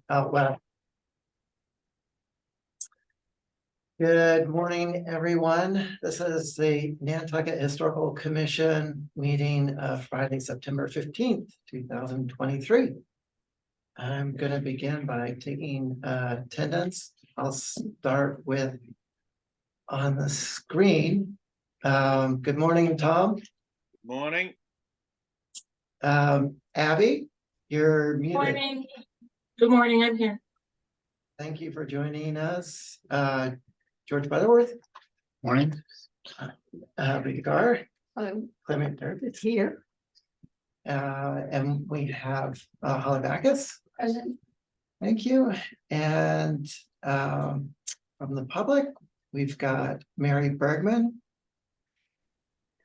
out loud. Good morning, everyone. This is the Nantucket Historical Commission meeting of Friday, September 15th, 2023. I'm going to begin by taking attendance. I'll start with on the screen. Good morning, Tom. Morning. Abby, you're muted. Morning. Good morning, I'm here. Thank you for joining us. George Butterworth. Morning. Rita Garr. Hello. Clement Durbit's here. And we have Holly Backus. Present. Thank you. And from the public, we've got Mary Bergman.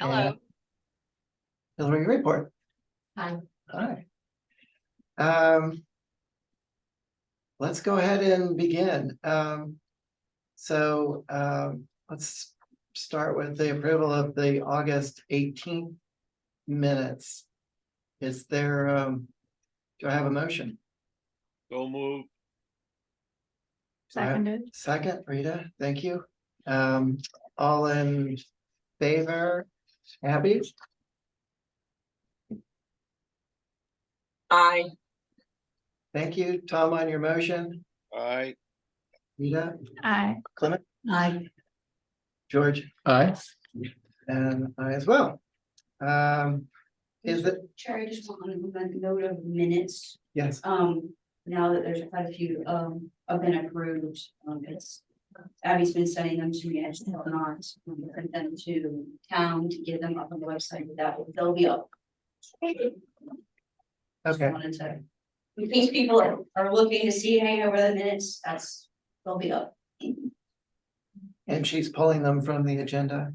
Hello. Hillary Report. Hi. Hi. Let's go ahead and begin. Let's start with the approval of the August 18th minutes. Is there, do I have a motion? So move. Seconded. Second, Rita, thank you. All in favor? Abby? Aye. Thank you. Tom, on your motion? Aye. Rita? Aye. Clement? Aye. George? Aye. And I as well. Is it? Chair, I just want to note of minutes. Yes. Now that there's quite a few have been approved, it's Abby's been sending them to me. I just have not sent them to town to get them up on the website. They'll be up. Just Okay. wanted to, in case people are looking to see, hey, over the minutes, they'll be up. And she's pulling them from the agenda.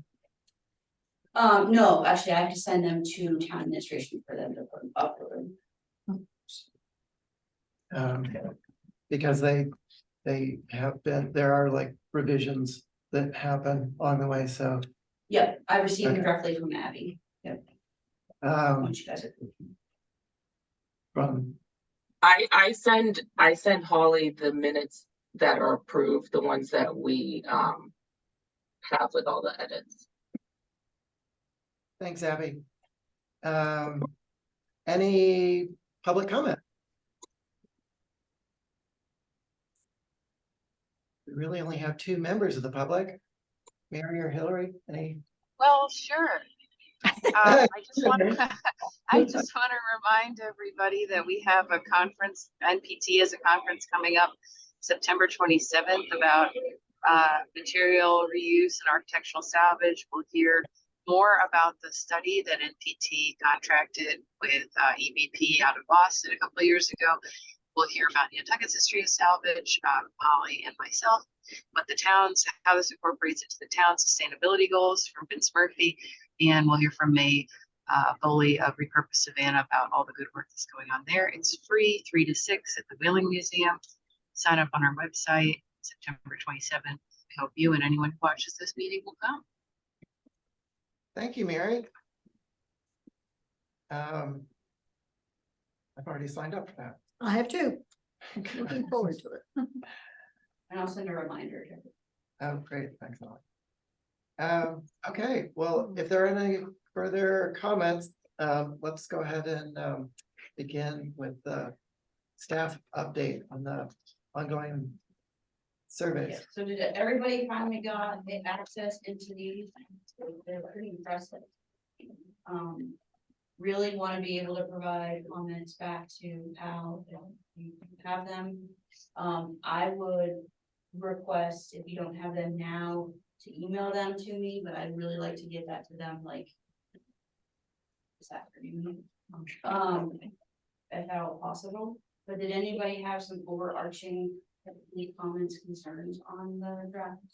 No, actually, I have to send them to town administration for them to put up. Because they have been, there are like revisions that happen on the way, so. Yeah, I received Okay. them directly from Abby. Yep. Once you guys are. From, I send Holly the minutes that are approved, the ones that we have with all the edits. thanks, Abby. Any public comment? We really only have two members of the public, Mary or Hillary, any? Well, sure. I just want to remind everybody that we have a conference, NPT is a conference coming up September 27th about material reuse and architectural salvage. We'll hear more about the study that NPT contracted with EBP out of Boston a couple of years ago. We'll hear about Nantucket's history of salvage, Holly and myself, what the towns, how this incorporates into the town's sustainability goals from Vince Murphy. And we'll hear from May Foley of Repurpose Savannah about all the good work that's going on there. It's free, 3 to 6 at the Whaling Museum. Sign up on our website, September 27th. I hope you and anyone who watches this meeting will come. Thank you, Mary. I've already signed up for that. I have too. Looking forward to it. And I'll send a reminder. Oh, great, thanks a lot. Okay, well, if there are any further comments, let's go ahead and begin with the staff update on the ongoing surveys. Yeah, so did everybody finally got the access into these? They're pretty impressive. Really want to be able to provide comments back to Al if you have them. I would request, if you don't have them now, to email them to me, but I'd really like to get that to them like this afternoon. If at all possible. But did anybody have some overarching comments, concerns on the draft?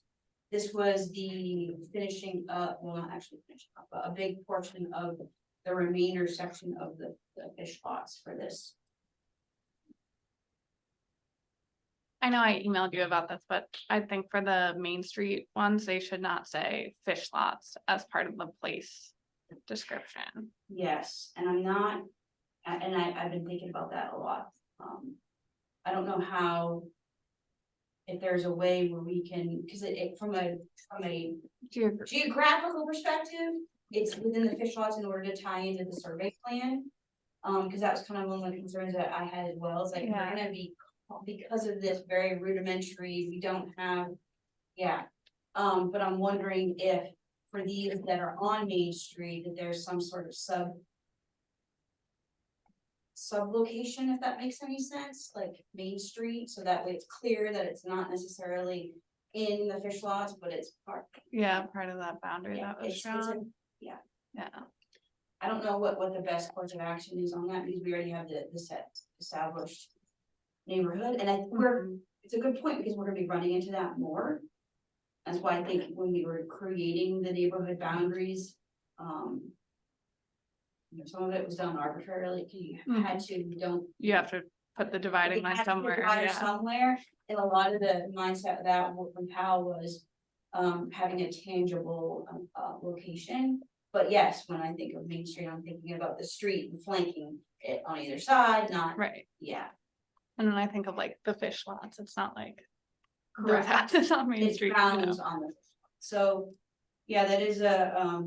This was the finishing up, well, not actually finishing up, but a big portion of the remainder section of the fish lots for this. I know I emailed you about this, but I think for the Main Street ones, they should not say fish lots as part of the place description. Yes, and I'm not, and I've been thinking about that a lot. I don't know how. If there's a way where we can, cause from a geographical perspective, it's within the fish lots in order to tie into the survey plan. Cause that was kind of one of the concerns that I had as well, it's like, we're Yeah. gonna be, because of this very rudimentary, we don't have, yeah. But I'm wondering if for these that are on Main Street, that there's some sort of sub-location, if that makes any sense, like Main Street, so that way it's clear that it's not necessarily in the fish lots, but it's part. Yeah, part of that boundary Yeah, that was it's a- shown. yeah. Yeah, I don't know what the best course of action is on that, because we already have the set established neighborhood, and it's a good point, because we're gonna be running into that more. That's why I think when we were creating the neighborhood boundaries, some of it was done arbitrarily, you had to, you don't. you have to put the dividing They line had to put a somewhere, divider yeah. somewhere, and a lot of the mindset of that from Powell was having a tangible location. But yes, when I think of Main Street, I'm thinking about the street and flanking it on either side, not, Right, yeah, and then I think of like the fish lots, it's not like those correct. houses on Main It Street, bounds on the, so, yeah, that is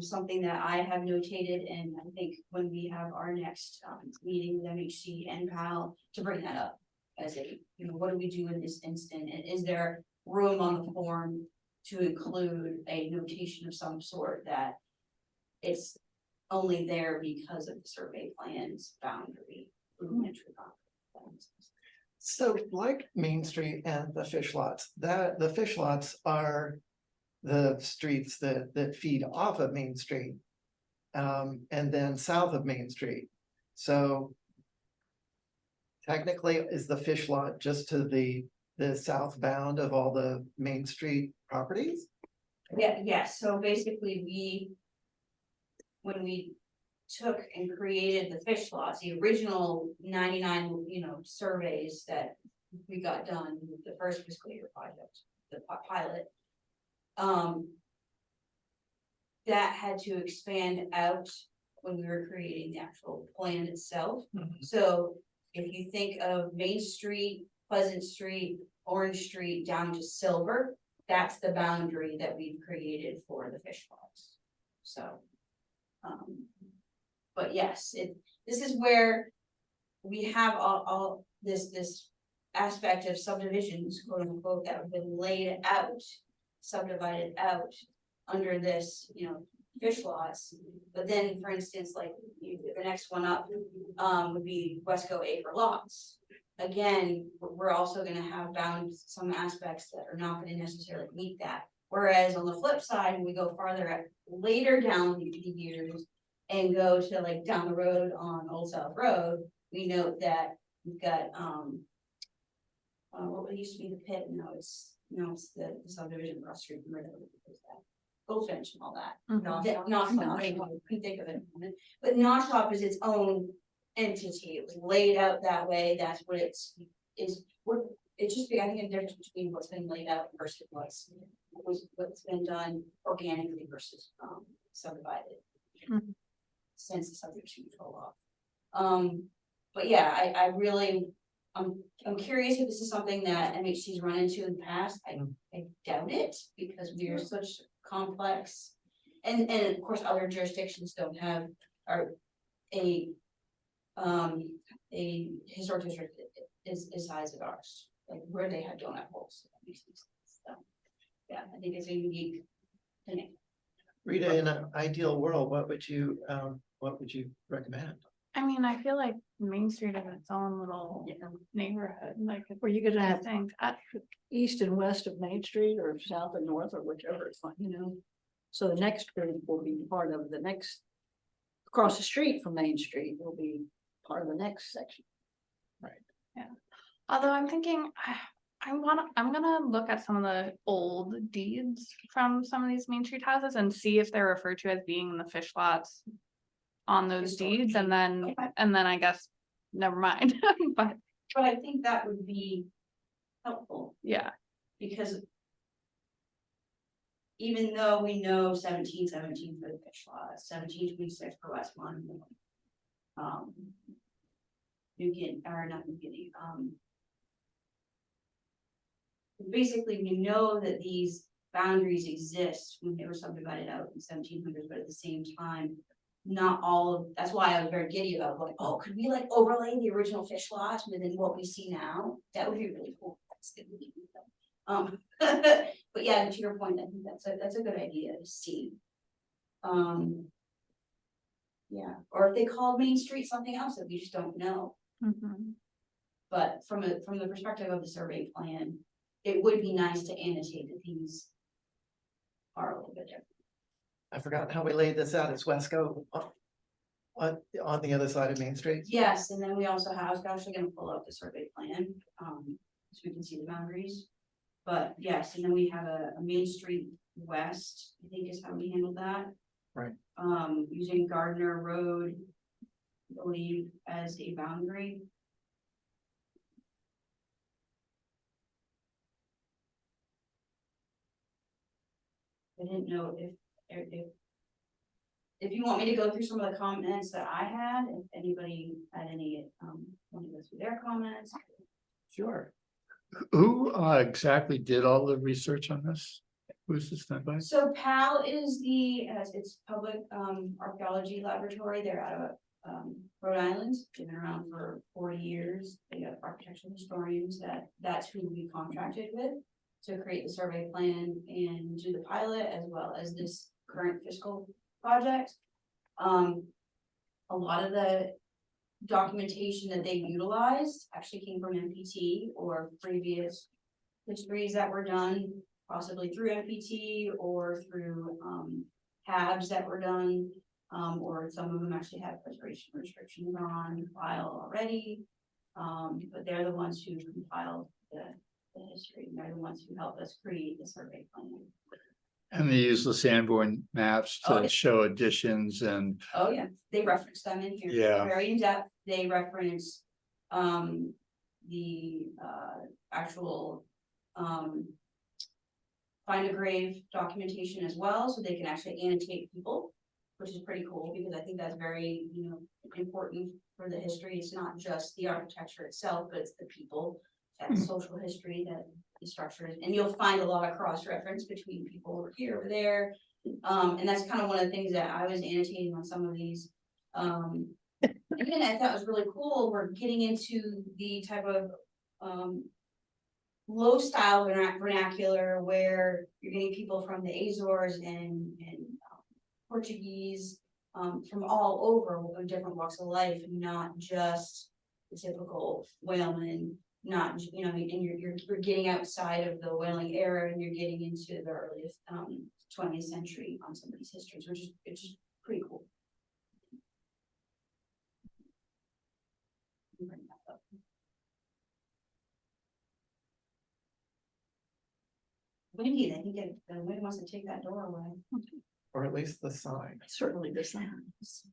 something that I have notated, and I think when we have our next meeting with MHC and PAL to bring that up. As a, what do we do in this instant, and is there room on the form to include a notation of some sort that it's only there because of the survey plan's boundary, rudimentary boundary. So like Main Street and the fish lots, the fish lots are the streets that feed off of Main Street. And then south of Main Street. So technically, is the fish lot just to the southbound of all the Main Street properties? Yeah, yes, so basically when we took and created the fish lots, the original 99, surveys that we got done with the first fiscal year project, the pilot. That had to expand out when we were creating the actual plan itself. So if you think of Main Street, Pleasant Street, Orange Street down to Silver, that's the boundary that we've created for the fish lots. So, but yes, this is where we have all this aspect of subdivisions, quote unquote, that have been laid out, subdivided out under this, fish lots. But then, for instance, like the next one up would be Wesco acre lots. Again, we're also gonna have bound some aspects that are not gonna necessarily meet that. Whereas on the flip side, when we go farther later down the years and go to like down the road on Old South Road, we note that we've got what used to be the pit, now it's the subdivision across the street from Riddle. Goldfinch and all that. I couldn't think of it. But Noshop is its own entity. It was laid out that way. That's what it's just I think a difference between what's been laid out versus what's been done organically versus subdivided since the subdivision control law. But yeah, I really I'm curious if this is something that MHC's run into in the past. I doubt it, because we are such complex, and of course other jurisdictions don't have a historic district is size of ours, like where they have donut holes. So that makes sense. So, yeah, I think it's a unique thing. Rita, in an ideal world, what would you recommend? I mean, I feel like Main Street is its own little neighborhood, like. Were you gonna I have think east and west of Main Street or south and north or whichever it's fine, So the next group will be part of the next, across the street from Main Street will be part of the next section. Although I'm thinking, I'm gonna look at some of the old deeds from some of these Main Street houses and see if they're referred to as being in the fish lots on those deeds, and then I guess, never mind, but I think that would be helpful, yeah. because even though we know 1717 for the fish lot, 1726 for Westmont. New Guinea, or not New Guinea, basically, we know that these boundaries exist when they were subdivided out in 1700s, but at the same time, not all of, that's why I was very giddy about like, oh, could we like overlay the original fish lots within what we see now? That would be really cool. That's good. But yeah, to your point, I think that's a good idea to see. Yeah, or if they called Main Street something else that we just don't know. Mhm. But from the perspective of the survey plan, it would be nice to annotate that these are a little bit different. I forgot how we laid this out. It's Wesco on the other side of Main Street. Yes, and then we also have, I was actually gonna pull up the survey plan, so we can see the boundaries. But yes, and then we have a Main Street West, I think is how we handled that. Right. Using Gardner Road, I believe, as a boundary. I didn't know if you want me to go through some of the comments that I had, if anybody had any, want to go through their comments. Sure. Who exactly did all the research on this? Who's this done by? So PAL is it's public, archaeology laboratory, they're out of, Rhode Island, they've been around for 40 years, they got architectural historians that's who we contracted with to create the survey plan and do the pilot as well as this current fiscal project. A lot of the documentation that they utilized actually came from MPT or previous histories that were done, possibly through MPT or through tabs that were done, or some of them actually have preservation restrictions on file already. But they're the ones who compiled the history, and they're the ones who helped us create the survey plan. And they use the Sanborn maps Oh, to yeah. show additions and, Oh, yeah, they reference them in here. Yeah. Very in depth, they reference, the, actual, find a grave documentation as well, so they can actually annotate people, which is pretty cool, because I think that's very, important for the history. It's not just the architecture itself, but it's the people, that social history, that the structures, and you'll find a lot of cross-reference between people over here, over there. And that's kind of one of the things that I was annotating on some of these. Again, I thought was really cool. We're getting into the type of low style vernacular where you're getting people from the Azores and Portuguese from all over different walks of life, not just the typical whaleman. Not, and you're getting outside of the whaling era and you're getting into the earliest 20th century on some of these histories, which is it's just pretty cool. Windy, I think the wind wants to take that door away. Or at least the sign. Certainly the sounds.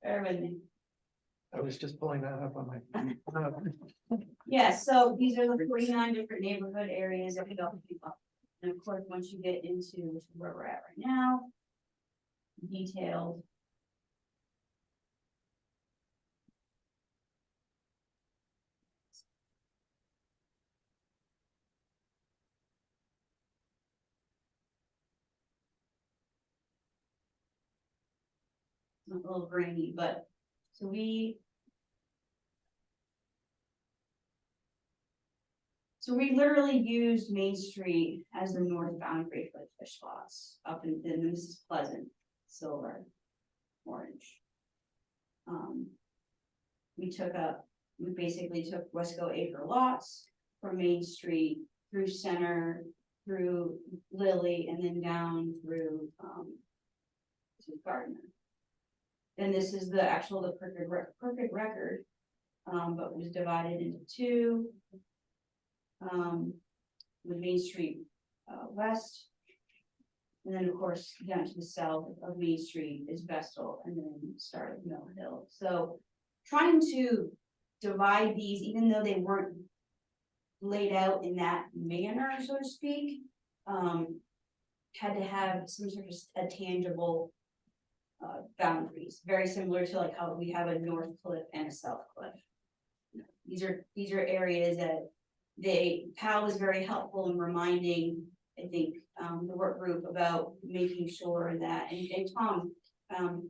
Bear with me. I was just pulling that up on my. Yeah, so these are the 49 different neighborhood areas that we don't keep up. And of course, once you get into where we're at right now, detailed. It's a little grainy, but so we literally used Main Street as the north boundary for the fish lots up in, and this is Pleasant, Silver, Orange. We basically took Wesco acre lots from Main Street through Center, through Lily and then down through, to Gardner. And this is the perfect record, but was divided into two. With Main Street, west. And then, of course, down to the south of Main Street is Vestal and then start of Mill Hill. So trying to divide these, even though they weren't laid out in that manner, so to speak, had to have some sort of a tangible boundaries, very similar to like how we have a North Cliff and a South Cliff. These are areas that Pal was very helpful in reminding, I think, the work group about making sure that, and Tom,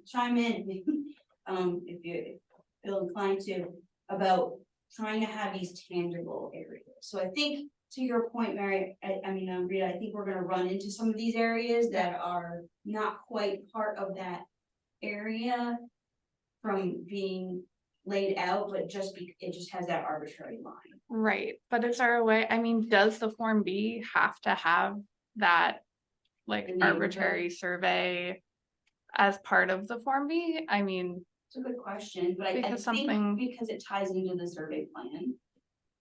chime in, if you feel inclined to, about trying to have these tangible areas. So I think, to your point, Mary, Rita, I think we're gonna run into some of these areas that are not quite part of that area from being laid out, but it just has that arbitrary line. Right, but is there a way, I mean, does the Form B have to have that like The neighborhood. arbitrary survey as part of the Form B? I mean, It's a good question, but I Because think something- because it ties into the survey plan.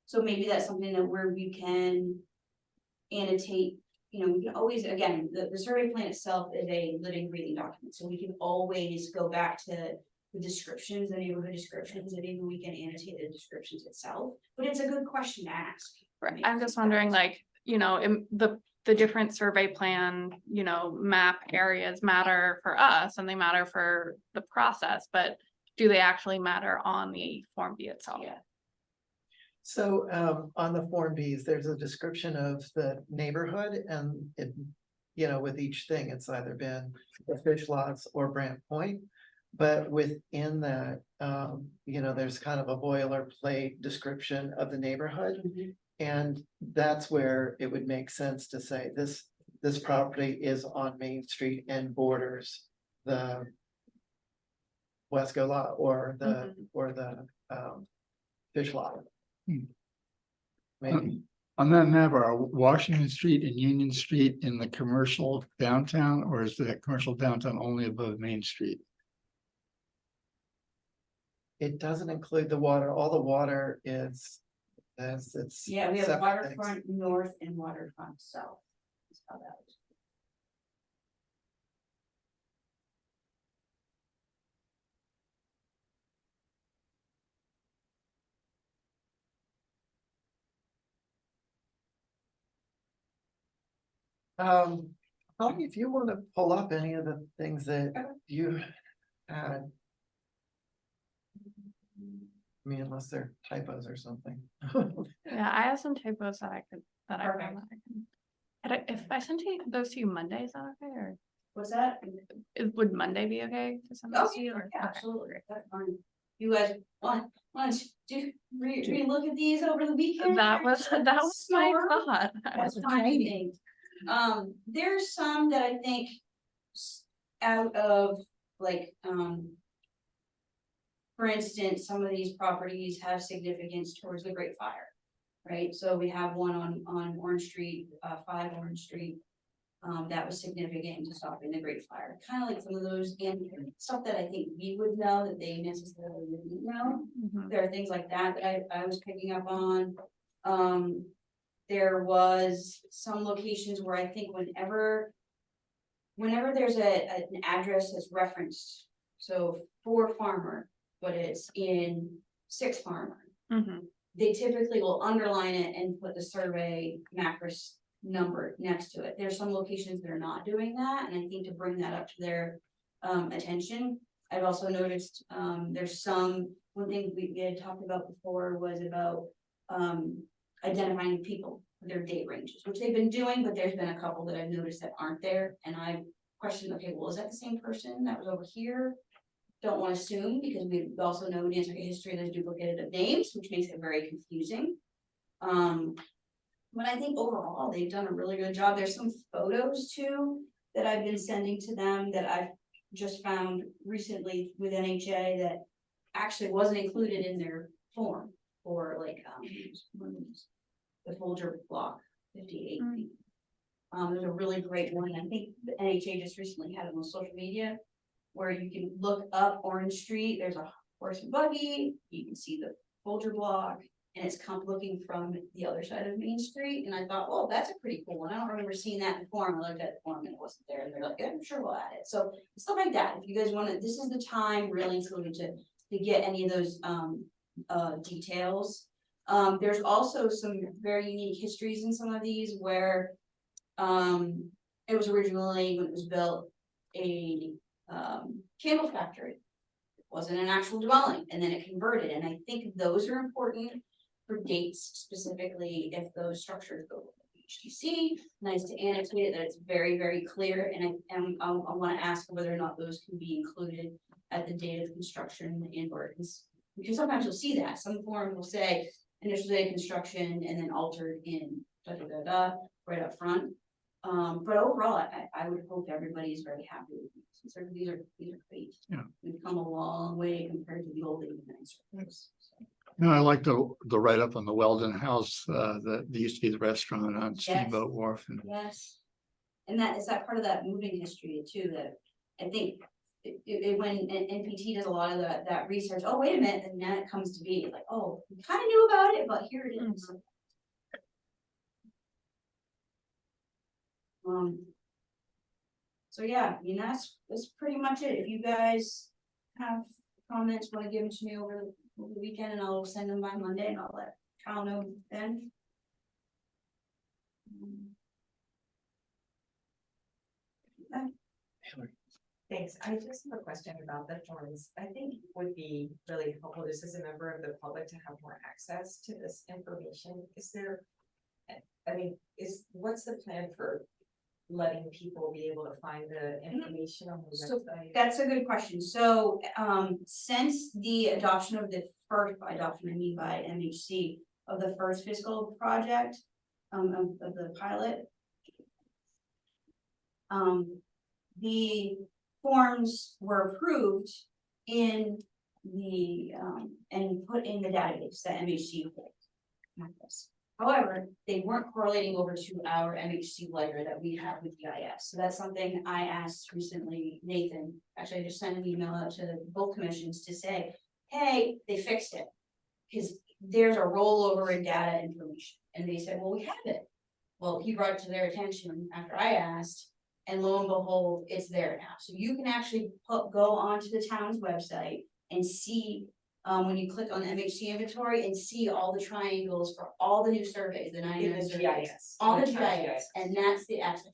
So maybe that's something that where we can annotate, we can always, again, the survey plan itself is a living, breathing document, so we can always go back to the descriptions, the neighborhood descriptions, and maybe we can annotate the descriptions itself, but it's a good question to ask. right, I'm just wondering, like, the different survey plan, map areas matter for us and they matter for the process, but do they actually matter on the Form B itself? Yeah. So on the Form Bs, there's a description of the neighborhood and it, with each thing, it's either been the fish lots or Brant Point. But within that, there's kind of a boilerplate description of the neighborhood. And that's where it would make sense to say this property is on Main Street and borders the Wesco lot or the fish lot. Maybe. On that map, are Washington Street and Union Street in the commercial downtown, or is the commercial downtown only above Main Street? It doesn't include the water. All the water is, it's. Yeah, we have separate things. waterfront north and waterfront south. That's how that is. Probably if you want to pull up any of the things that you had. I mean, unless they're typos or something. Yeah, I have some typos that I found Perfect. that I can. If I send those to you Monday, is that okay, or What's that? would Monday be okay to send those Oh, to you? Or- yeah, okay, absolutely. great. That's fine. You guys want to re-look at these over the weekend? That was my Sure. thought. That's fine. There's some that I think out of like, for instance, some of these properties have significance towards the Great Fire, right? So we have one on Orange Street, 5 Orange Street. That was significant to stopping the Great Fire, kind of like some of those and stuff that I think we would know that they necessarily wouldn't know. Mhm. There are things like that that I was picking up on. There was some locations where I think whenever there's an address that's referenced, so 4 Farmer, but it's in 6 Farmer, Mhm. they typically will underline it and put the survey macros number next to it. There's some locations that are not doing that, and I think to bring that up to their attention. I've also noticed there's one thing we had talked about before was about identifying people, their date ranges, which they've been doing, but there's been a couple that I've noticed that aren't there, and I questioned, okay, well, is that the same person that was over here? Don't want to assume, because we also know in Nantucket history there's duplicated names, which makes it very confusing. But I think overall they've done a really good job. There's some photos too that I've been sending to them that I've just found recently with NHA that actually wasn't included in their form for like the Folger block 58. There's a really great one, I think the NHA just recently had it on social media, where you can look up Orange Street, there's a horse and buggy, you can see the Folger block, and it's looking from the other side of Main Street, and I thought, well, that's a pretty cool one, I don't remember seeing that in the forum, I looked at the forum and it wasn't there, and they're like, yeah, I'm sure we'll add it, so stuff like that, if you guys wanna, this is the time really to get any of those, details. There's also some very unique histories in some of these where, it was originally, when it was built, a, candle factory. It wasn't an actual dwelling, and then it converted, and I think those are important for dates specifically, if those structures go with HDC, nice to annotate it, that it's very, very clear, and I wanna ask whether or not those can be included at the date of construction and ordinance. Because sometimes you'll see that, some form will say initial day of construction and then altered in right up front. But overall, I would hope everybody is very happy with these, since these are great. Yeah. We've come a long way compared to the old 89s. No, I like the write-up on the Weldon House, that used to be the restaurant on Steamboat Wharf. And Yes. And that is that part of that moving history too, that I think when NPT does a lot of that research, oh, wait a minute, and then it comes to be like, oh, we kind of knew about it, but here it is. So yeah, I mean, that's pretty much it. If you guys have comments, want to give them to me over the weekend, and I'll send them by Monday, and I'll let Kyle know then. Thanks. I just have a question about the forms. I think it would be really helpful just as a member of the public to have more access to this information. Is there, I mean, what's the plan for letting people be able to find the information on the So website? that's a good question. So, since the adoption of the first, by adoption, I mean by MHC, of the first fiscal project, of the pilot, the forms were approved in the, and put in the database that MHC holds. However, they weren't correlating over to our MHC ledger that we have with GIS. So that's something I asked recently, Nathan, actually I just sent an email out to both commissions to say, hey, they fixed it. Because there's a rollover in data information. And they said, well, we have it. Well, he brought it to their attention after I asked, and lo and behold, it's there now. So you can actually go onto the town's website and see, when you click on the MHC inventory, and see all the triangles for all the new surveys, the 99 surveys. GIS. All the GIS, and that's the access.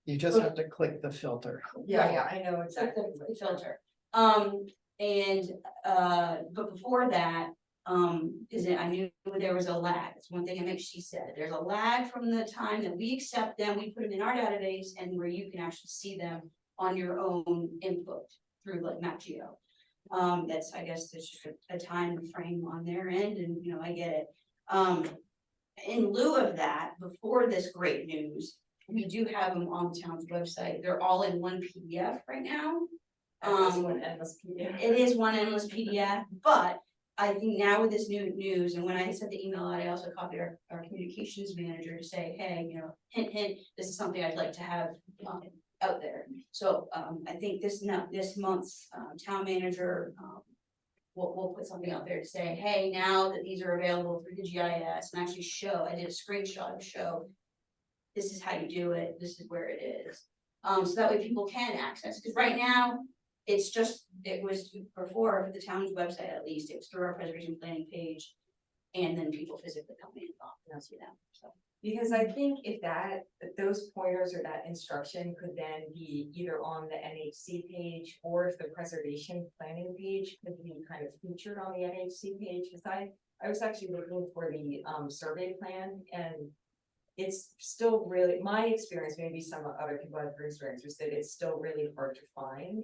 You just have to click the filter. Yeah, I know Click exactly. the filter. But before that, I knew there was a lag. It's one thing MHC said. There's a lag from the time that we accept them, we put them in our database, and where you can actually see them on your own input through like MapGeo. That's, I guess, there's just a time frame on their end, and you know, I get it. In lieu of that, before this great news, we do have them on the town's website. They're all in one PDF right now. One endless PDF. It is one endless PDF, but I think now with this new news, and when I sent the email out, I also copied our communications manager to say, hey, you know, hint, hint, this is something I'd like to have out there. So I think this month's town manager we'll put something out there to say, hey, now that these are available through the GIS, and actually show, I did a screenshot to show this is how you do it, this is where it is. So that way people can access, because right now, it's just, it was before the town's website, at least, it was through our preservation planning page. And then people physically come in and see them, so. Because I think if those pointers or that instruction could then be either on the NHC page, or if the preservation planning page could be kind of featured on the NHC page, because I was actually looking for the survey plan, and it's still really, my experience, maybe some other people have experience, was that it's still really hard to find.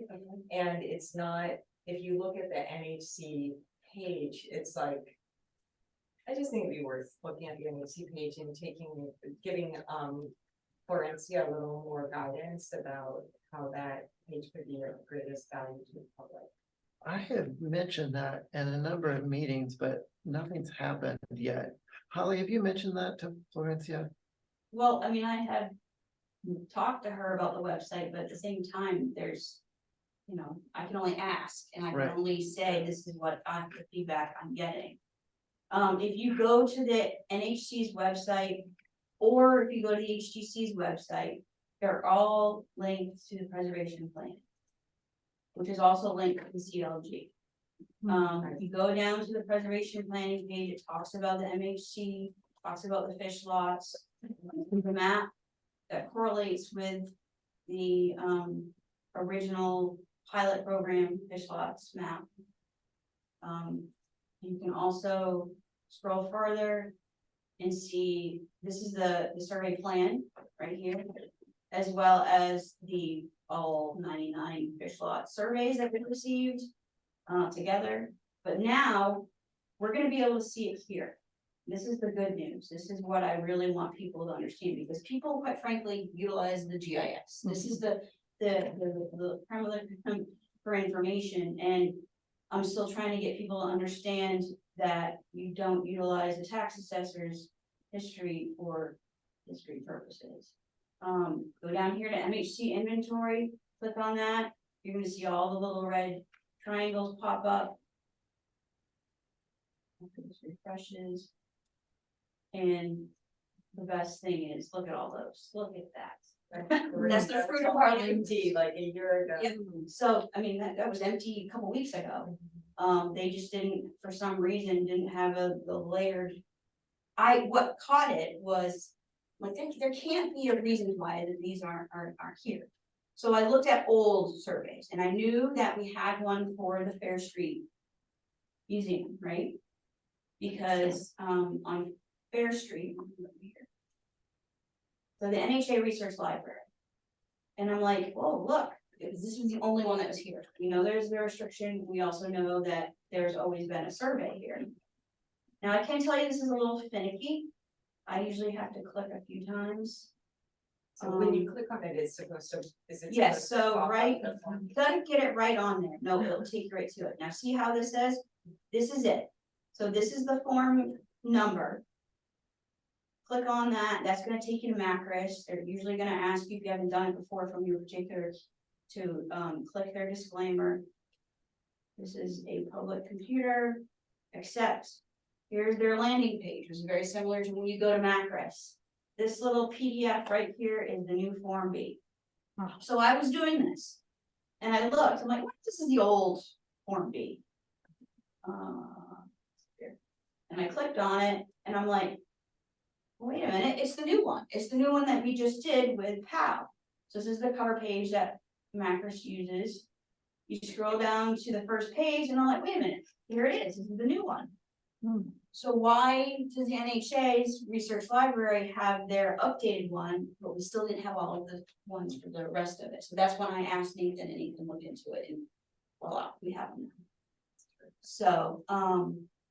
And it's not, if you look at the NHC page, it's like, I just think it'd be worth looking at the NHC page and giving Florencia a little more guidance about how that page could be of greatest value to the public. I have mentioned that in a number of meetings, but nothing's happened yet. Holly, have you mentioned that to Florencia? Well, I mean, I had talk to her about the website, but at the same time, there's. You know, I can only ask and I can Right. only say, this is what the feedback I'm getting. If you go to the NHC's website, or if you go to the HGC's website, they're all linked to the preservation plan. Which is also linked to the CLG. If you go down to the preservation planning page, it talks about the MHC, talks about the fish lots. The map that correlates with the original pilot program fish lots map. You can also scroll further and see, this is the survey plan right here, as well as the all 99 fish lot surveys that we received together. But now we're gonna be able to see it here. This is the good news. This is what I really want people to understand, because people, quite frankly, utilize the GIS. This is the primary for information, and I'm still trying to get people to understand that you don't utilize the tax assessor's history for history purposes. Go down here to MHC inventory, click on that, you're gonna see all the little red triangles pop up. This refreshes. And the best thing is, look at all those, look at that. That's the fruit of our labor. Like a year ago. Yeah, so, I mean, that was empty a couple weeks ago. They just didn't, for some reason, didn't have the layered. What caught it was, like, there can't be a reason why these aren't here. So I looked at old surveys, and I knew that we had one for the Fair Street Museum, right? Because, on Fair Street, so the NHA Research Library. And I'm like, oh, look, this was the only one that was here. You know, there's the restriction. We also know that there's always been a survey here. Now, I can tell you this is a little finicky. I usually have to click a few times. So when you click on it, it's supposed to, is it? Yes, supposed to so pop up right, the form? you gotta get it right on there. No, it'll take you right to it. Now, see how this says? This is it. So this is the form number. Click on that. That's gonna take you to Macris. They're usually gonna ask you if you haven't done it before from your particular to click their disclaimer. This is a public computer, except here's their landing page, which is very similar to when you go to Macris. This little PDF right here is the new Form B. So I was doing this, and I looked, I'm like, what, this is the old Form B. Here. And I clicked on it, and I'm like, wait a minute, it's the new one. It's the new one that we just did with POW. So this is the cover page that Macris uses. You scroll down to the first page, and I'm like, wait a minute, here it is. This is the new one. So why does the NHA's research library have their updated one, but we still didn't have all of the ones for the rest of it? So that's when I asked Nathan, and Nathan looked into it, and voila, we have them. So,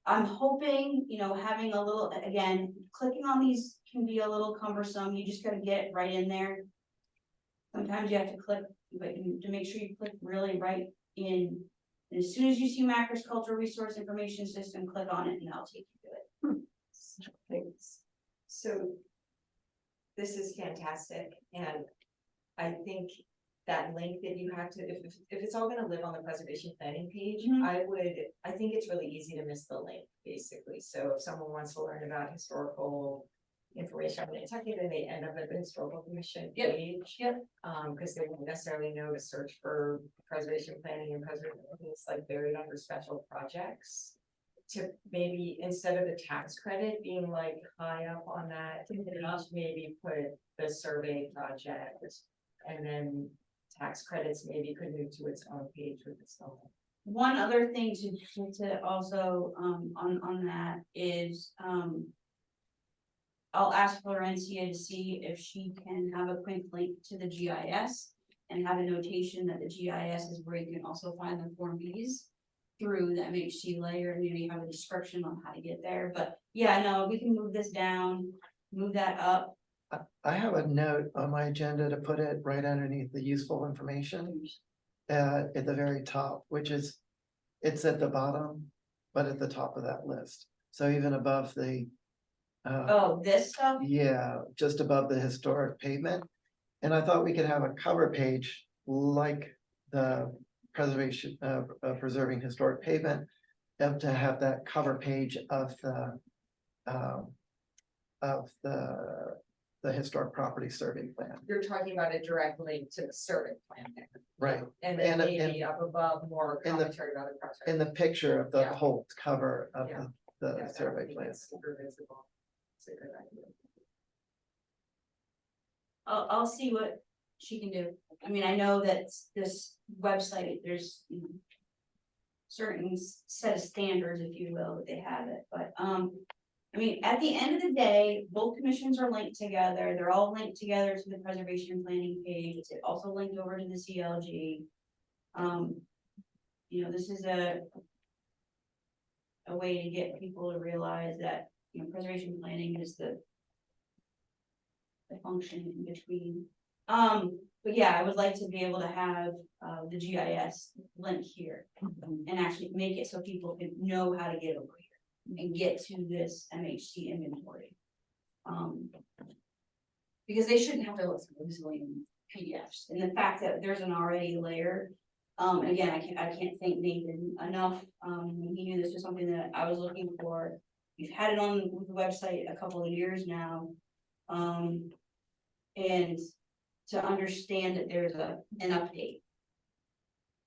I'm hoping, you know, having a little, again, clicking on these can be a little cumbersome. You just gotta get it right in there. Sometimes you have to click, but to make sure you click really right in. And as soon as you see Macris Cultural Resource Information System, click on it and that'll take you to it. Thanks. So this is fantastic, and I think that link that you have to, if it's all gonna live on the preservation planning page, Mhm. I think it's really easy to miss the link, basically. So if someone wants to learn about historical information on Nantucket and they end up at the historical commission Yep. page. Yep. Because they won't necessarily know to search for preservation planning and preservation, it's like buried under special projects. To maybe, instead of the tax credit being like high up on that page, maybe put the survey project. And then tax credits maybe could move to its own page with its own. One other thing to also, on that is, I'll ask Florencia to see if she can have a quick link to the GIS and have a notation that the GIS is where you can also find the Form Bs through the MHC layer, and maybe have a description on how to get there. But yeah, no, we can move this down, move that up. I have a note on my agenda to put it right underneath the useful information. At the very top, which is, it's at the bottom, but at the top of that list. So even above the. Oh, this stuff? Yeah, just above the historic pavement. And I thought we could have a cover page like the preservation preserving historic pavement. To have that cover page of the historic property survey plan. You're talking about a direct link to the survey plan. Right. And then And- maybe up above more and the- commentary about the project. In the picture of the Yeah. whole cover of Yeah. the Yeah, survey I think plan. it's super visible. It's a good idea. I'll see what she can do. I mean, I know that this website, there's, you know, certain set of standards, if you will, that they have it, but, I mean, at the end of the day, both commissions are linked together. They're all linked together to the preservation planning page. It's also linked over to the CLG. You know, this is a way to get people to realize that, you know, preservation planning is the function in between. But yeah, I would like to be able to have, the GIS link here and actually make it so people can know how to get over here and get to this MHC inventory. Because they shouldn't have to look through a zillion PDFs, and the fact that there's an already layer. Again, I can't thank Nathan enough, he knew this was something that I was looking for. We've had it on the website a couple of years now. And to understand that there's an update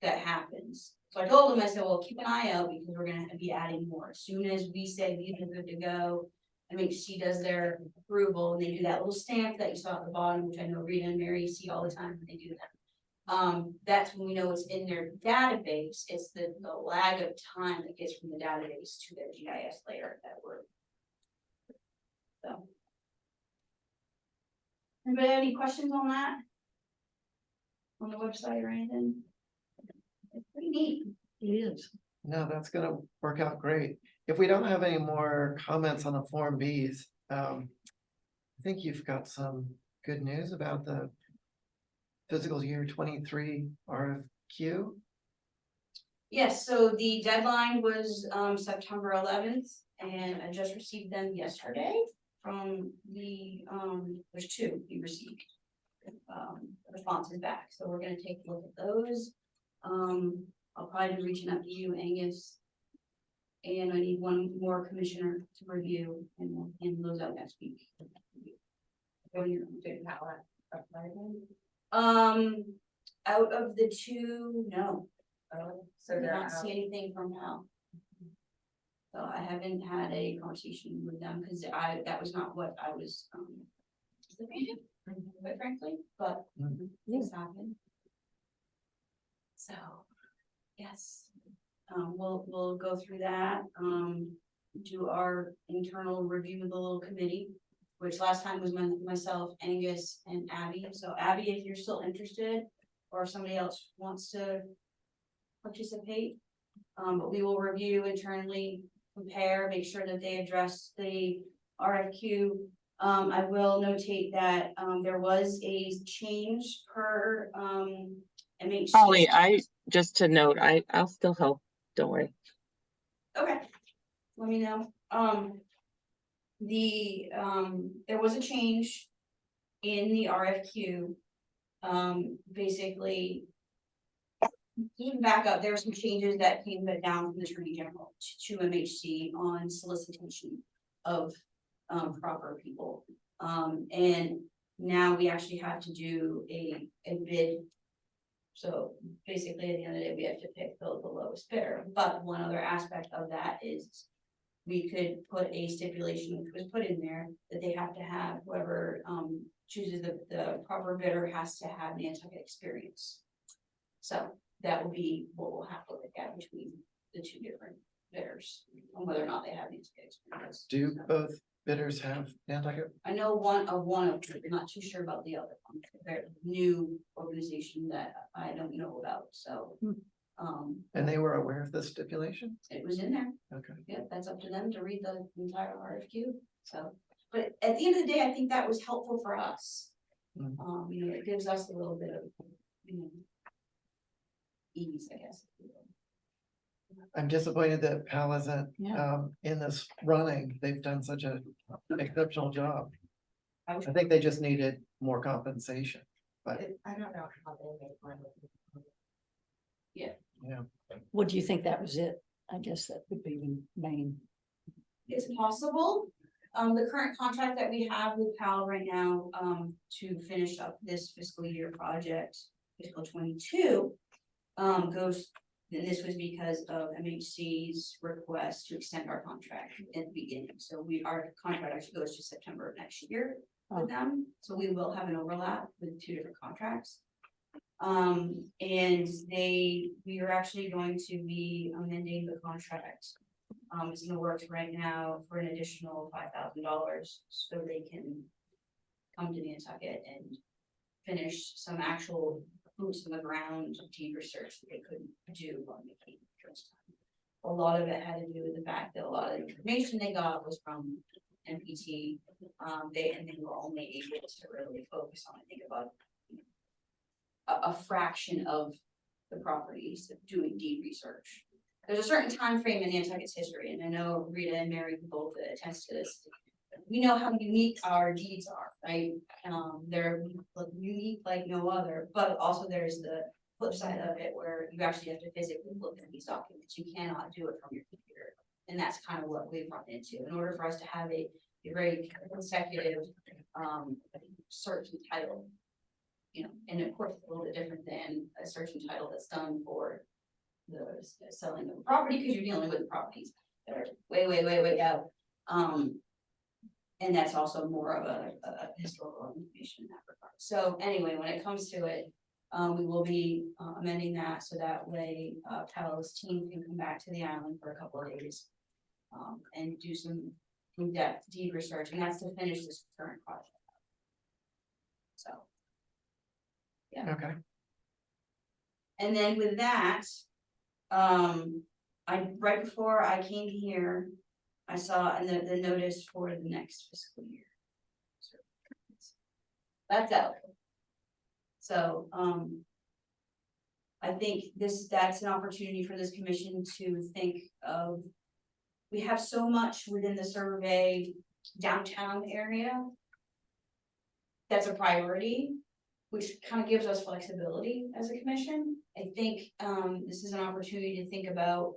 that happens. So I told him, I said, well, keep an eye out because we're gonna be adding more. As soon as we say these are good to go, MHC does their approval and they do that little stamp that you saw at the bottom, which I know Rita and Mary see all the time when they do that. That's when we know it's in their database. It's the lag of time that gets from the database to their GIS layer that we're. So. Anybody have any questions on that? On the website or anything? It's pretty neat. It is. No, that's gonna work out great. If we don't have any more comments on the Form Bs, I think you've got some good news about the fiscal year 23 RFQ. Yes, so the deadline was September 11th, and I just received them yesterday from the, there's two we received. Responses back, so we're gonna take a look at those. I'll probably be reaching out to you, Angus. And I need one more commissioner to review, and we'll hand those out next week. When you did how that applied Out of the two, no, so I did they're not out. see anything from Hal. So I haven't had a conversation with them, because that was not what I was, anticipating, quite frankly, but things happen. So, yes, we'll go through that, do our internal review of the little committee, which last time was myself, Angus, and Abby. So Abby, if you're still interested, or if somebody else wants to participate, but we will review internally, compare, make sure that they address the RFQ. I will notate that, there was a change per, MHC. Holly, just to note, I'll still help, don't worry. Okay, let me know. There was a change in the RFQ. Basically, even back up, there were some changes that came down from the Attorney General to MHC on solicitation of proper people. And now we actually have to do a bid. So basically, at the end of the day, we have to pick the lowest bidder. But one other aspect of that is we could put a stipulation, which was put in there, that they have to have whoever chooses the proper bidder has to have Nantucket experience. So that will be what we'll have to look at between the two different bidders, on whether or not they have Nantucket experience. Do So, both bidders have Nantucket? I know one of them, I'm not too sure about the other one. They're a new organization that I don't know about, so. And they were aware of the stipulation? It was in there. Okay. Yeah, that's up to them to read the entire RFQ, so. But at the end of the day, I think that was helpful for us. Mm. You know, it gives us a little bit of, you know, ease, I guess. if you will. I'm disappointed that Pal isn't Yeah. in this running. They've done such an exceptional job. I wish I think they just needed more compensation. But I don't know how they make money. What do you think that was it? I guess that would be the main. It's possible. The current contract that we have with PAL right now, to finish up this fiscal year project, fiscal 22, goes, and this was because of MHC's request to extend our contract at the beginning. So our contract actually goes to September of next year with them, so we will have an overlap with 2 different contracts. And we are actually going to be amending the contract. It's in the works right now for an additional $5,000, so they can come to Nantucket and finish some actual boots on the ground deep research that they couldn't do on the Cape first time. A lot of it had to do with the fact that a lot of the information they got was from NPT. They were only able to really focus on, I think, about a fraction of the properties doing deep research. There's a certain time frame in Nantucket's history, and I know Rita and Mary can both attest to this. We know how unique our deeds are, right? They're unique like no other, but also there's the flip side of it where you actually have to physically look at these documents. You cannot do it from your computer. And that's kind of what we've run into. In order for us to have a very consecutive search and title, and of course, it's a little bit different than a search and title that's done for the selling of the property, because you're dealing with properties that are way out. And that's also more of a historical information in that regard. So anyway, when it comes to it, we will be amending that so that way Paolo's team can come back to the island for a couple of days and do some in-depth deep research, and that's to finish this current project. So. Yeah. okay, And then with that, right before I came here, I saw the notice for the next fiscal year. So, that's out. So, I think that's an opportunity for this commission to think of, we have so much within the survey downtown area that's a priority, which kind of gives us flexibility as a commission. I think this is an opportunity to think about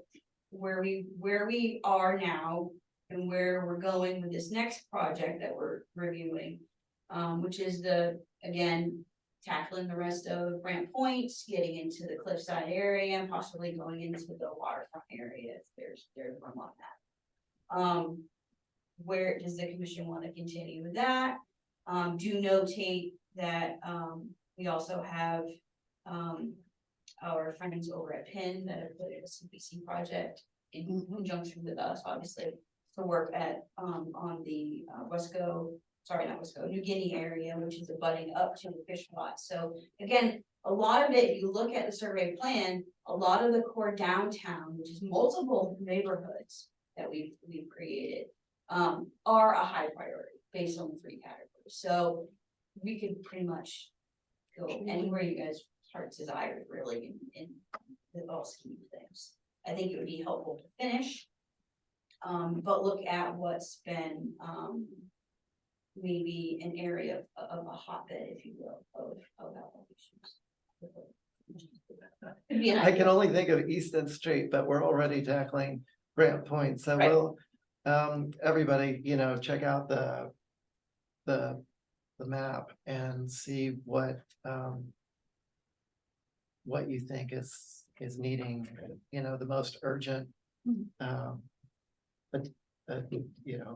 where we are now and where we're going with this next project that we're reviewing, which is again, tackling the rest of Brant Point, getting into the cliffside area, and possibly going into the waterfront area if there's room on that. Where does the commission want to continue with that? Do notate that we also have our friends over at PIN that have put in a CPC project in conjunction with us, obviously, to work at on the New Guinea area, which is abutting up to the fish lot. So again, a lot of it, if you look at the survey plan, a lot of the core downtown, which is multiple neighborhoods that we've created, are a high priority based on the 3 categories. So we could pretty much go anywhere you guys' heart's desire, really, in the whole scheme of things. I think it would be helpful to finish, but look at what's been maybe an area of a hotbed, if you will, of applications. I can only think of Easton Street, but we're already tackling Brant Point, so Right. we'll, everybody, check out the map and see what you think is needing, the most urgent,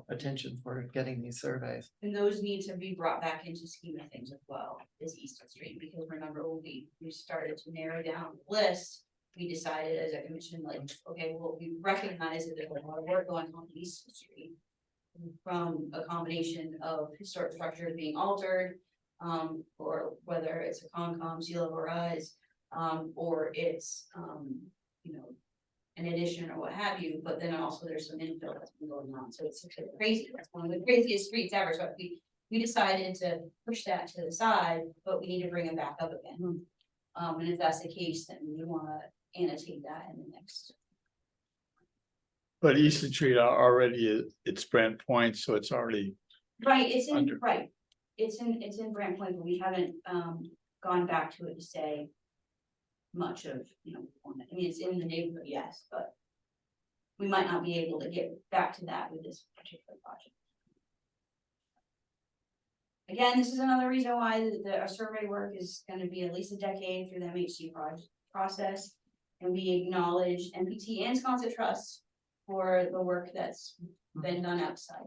attention for getting these surveys. And those need to be brought back into scheme of things as well as Easton Street, because remember, when we started to narrow down the list, we decided as a commission, like, okay, well, we recognize that there's a lot of work going on Easton Street from a combination of historic structures being altered, or whether it's a Concom, seal level rise, or it's, an addition or what have you, but then also there's some infill that's been going on, so it's crazy, that's one of the craziest streets ever, so we decided to push that to the side, but we need to bring it back up again. And if that's the case, then we wanna annotate that in the next. But Easton Street already, it's Brant Point, so it's already, Right, it's in, Under- right, it's in Brant Point, but we haven't, gone back to it to say much of, you know, I mean, it's in the neighborhood, yes, but we might not be able to get back to that with this particular project. Again, this is another reason why our survey work is gonna be at least a decade through the MHC process. And we acknowledge MPT and Sconset Trust for the work that's been done outside.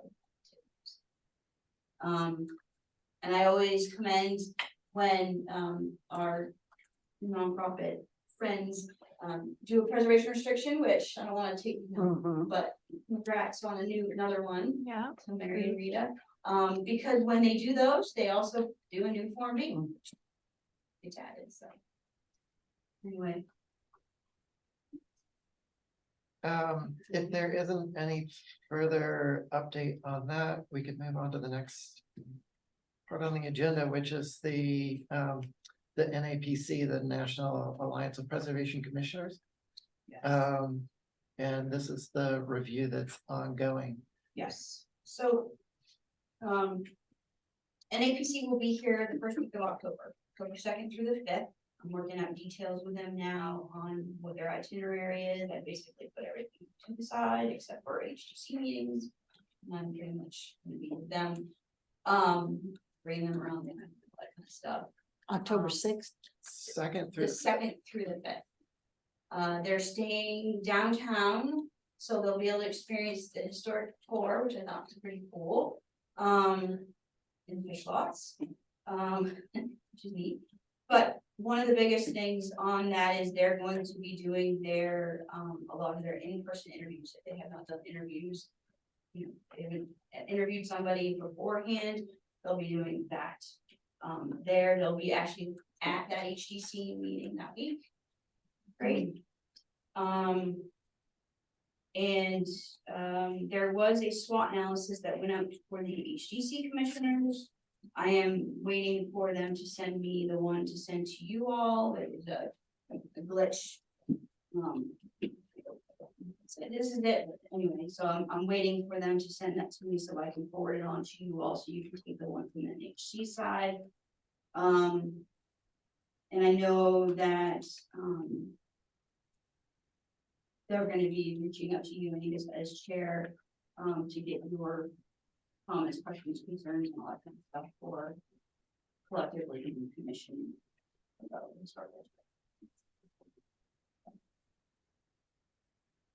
And I always commend when, our nonprofit friends, do a preservation restriction, which I don't wanna take, but congrats on another one. Yeah. So Mary and Rita, because when they do those, they also do a new Form B. It's added, so. Anyway, If there isn't any further update on that, we could move on to the next part on the agenda, which is the NAPC, the National Alliance of Preservation Commissioners. yes. And this is the review that's ongoing. Yes, so. NAPC will be here the first week of October, October 2nd through the 5th. I'm working out details with them now on what their itinerary is. I basically put everything to the side except for HTC meetings. And I'm pretty much gonna be with them, bring them around and that kind of stuff. October 6th. Second The through, 2nd through the 5th. They're staying downtown, so they'll be able to experience the historic tour, which I thought was pretty cool. In fish lots, which is neat. But one of the biggest things on that is they're going to be doing their, a lot of their in-person interviews, if they have not done interviews. You know, they haven't interviewed somebody beforehand, they'll be doing that. They'll be actually at that HDC meeting that week. Great. There was a SWOT analysis that went out for the HDC commissioners. I am waiting for them to send me the one to send to you all. It was a glitch. So this is it anyway, so I'm waiting for them to send that to me so I can forward it on to you all, so you can take the one from the NHC side. And I know that, they're gonna be reaching out to you and you as chair, to get your comments, questions, concerns, and all that kind of stuff for collectively in the commission. About the start of it.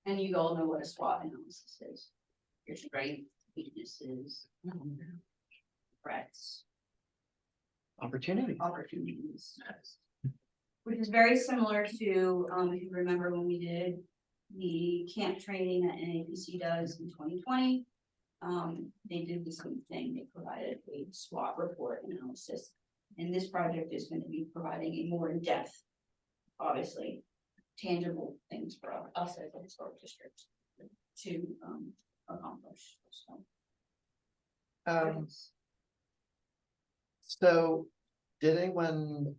And you all know what a SWOT analysis is. Your strengths, weaknesses, threats, opportunity. opportunities. Which is very similar to, if you remember when we did the camp training that NAPC does in 2020. They did the same thing, they provided a SWOT report analysis. And this project is going to be providing a more in-depth, obviously, tangible things for us as a historic district to accomplish, so. So did anyone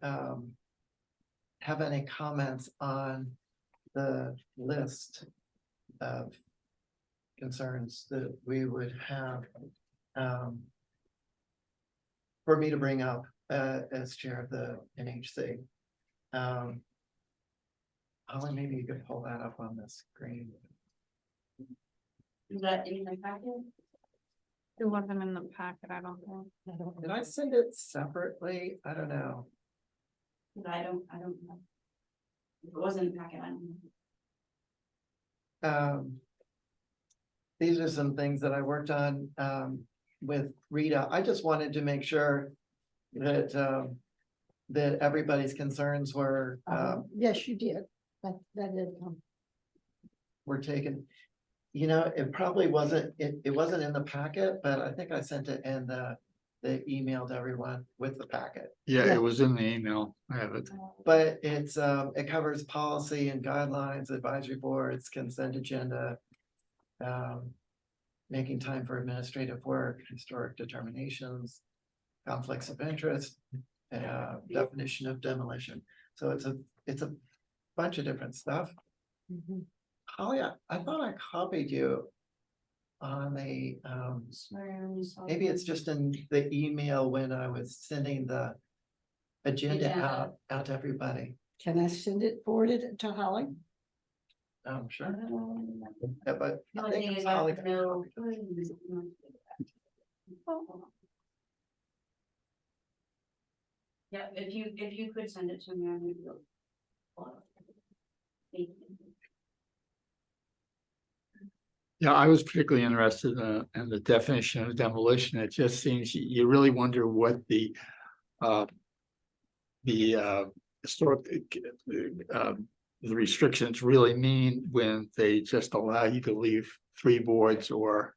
have any comments on the list of concerns that we would have for me to bring up as chair of the NHC? Holly, maybe you could pull that up on the screen. Is that in the packet? It wasn't in the packet, I don't think. Did I send it separately? I don't know. But I don't know. If it wasn't in the packet, I don't know. These are some things that I worked on with Rita. I just wanted to make sure that that everybody's concerns were Yes, you did. That did come. were taken. You know, it probably wasn't, it wasn't in the packet, but I think I sent it in the email to everyone with the packet. Yeah, Yeah. it was in the email. I have it. But it's it covers policy and guidelines, advisory boards, consent agenda. Making time for administrative work, historic determinations, conflicts of interest, definition of demolition. So it's a bunch of different stuff. Mhm. Holly, I thought I copied you on the Swear on this all maybe one. it's just in the email when I was sending the agenda Agenda. out to everybody. Can I send it, forward it to Holly? I'm sure. Yeah, but The I only think thing is Holly I can- know. Yeah, if you could send it to me, I would. Thank you. Yeah, I was particularly interested in the definition of demolition. It just seems you really wonder what the historic the restrictions really mean when they just allow you to leave 3 boards or,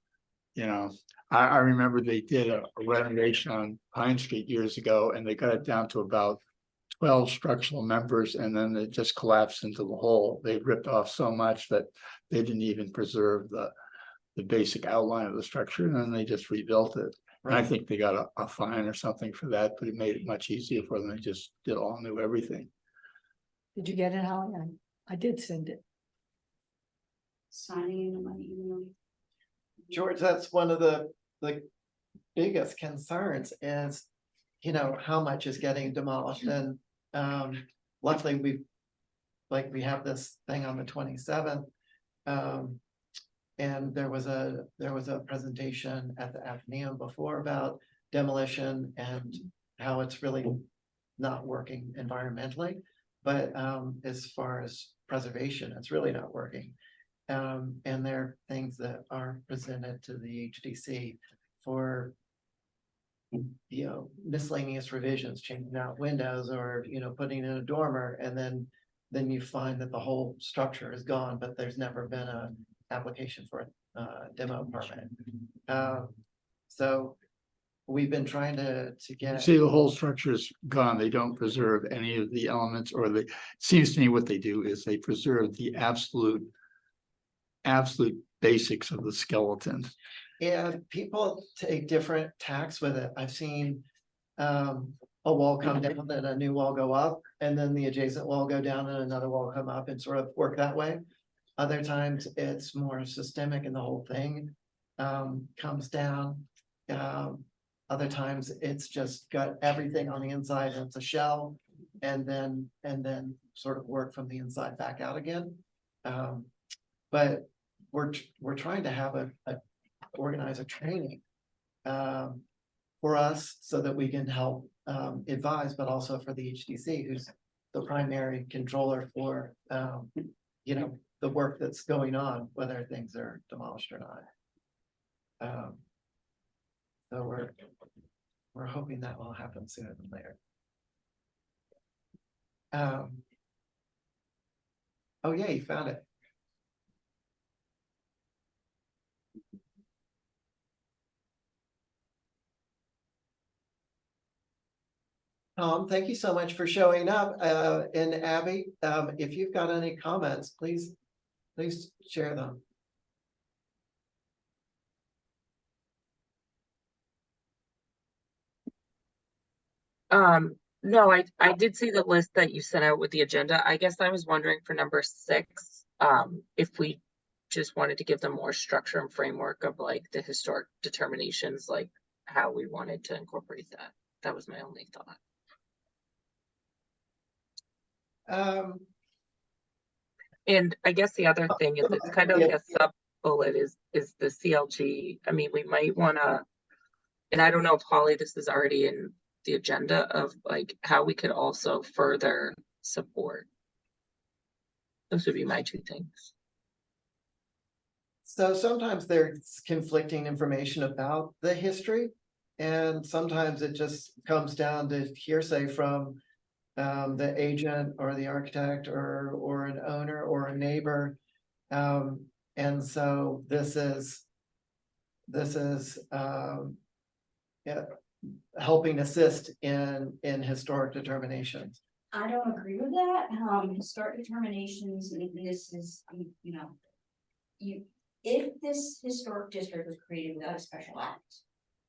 you know, I remember they did a renovation on Pine Street years ago and they got it down to about 12 structural members and then it just collapsed into the hole. They ripped off so much that they didn't even preserve the basic outline of the structure and then they just rebuilt it. And I Right. think they got a fine or something for that, but it made it much easier for them. They just did all new everything. Did you get it, Holly? I did send it. Signing into my email. George, that's one of the biggest concerns is, you know, how much is getting demolished and, luckily we have this thing on the 27th. And there was a presentation at the Athenaeum before about demolition and how it's really not working environmentally. But, as far as preservation, it's really not working. And there are things that are presented to the HDC for, you know, miscellaneous revisions, changing out windows or, you know, putting in a dormer, and then you find that the whole structure is gone, but there's never been a application for a demo permit. So we've been trying to You get. see, the whole structure is gone. They don't preserve any of the elements, or it seems to me what they do is they preserve the absolute basics of the skeleton. Yeah, people take different tacks with it. I've seen a wall come down and a new wall go up, and then the adjacent wall go down and another wall come up and sort of work that way. Other times it's more systemic and the whole thing comes down. Other times it's just got everything on the inside and it's a shell, and then sort of work from the inside back out again. But we're trying to have organize a training for us so that we can help advise, but also for the HDC, who's the primary controller for you know, the work that's going on, whether things are demolished or not. So we're hoping that will happen sooner than later. Oh yeah, you found it. Tom, thank you so much for showing up. And Abby, if you've got any comments, please share them. No, I did see the list that you sent out with the agenda. I guess I was wondering for number 6, if we just wanted to give them more structure and framework of like the historic determinations, like how we wanted to incorporate that. That was my only thought. And I guess the other thing is it's kind of like a sub bullet is the CLG. I mean, we might want to, and I don't know if Holly, this is already in the agenda of like how we could also further support. Those would be my 2 things. So sometimes there's conflicting information about the history, and sometimes it just comes down to hearsay from the agent or the architect or an owner or a neighbor. And so this is yeah, helping assist in historic determinations. I don't agree with that. Historic determinations, and this is, you know, if this historic district was created without a special act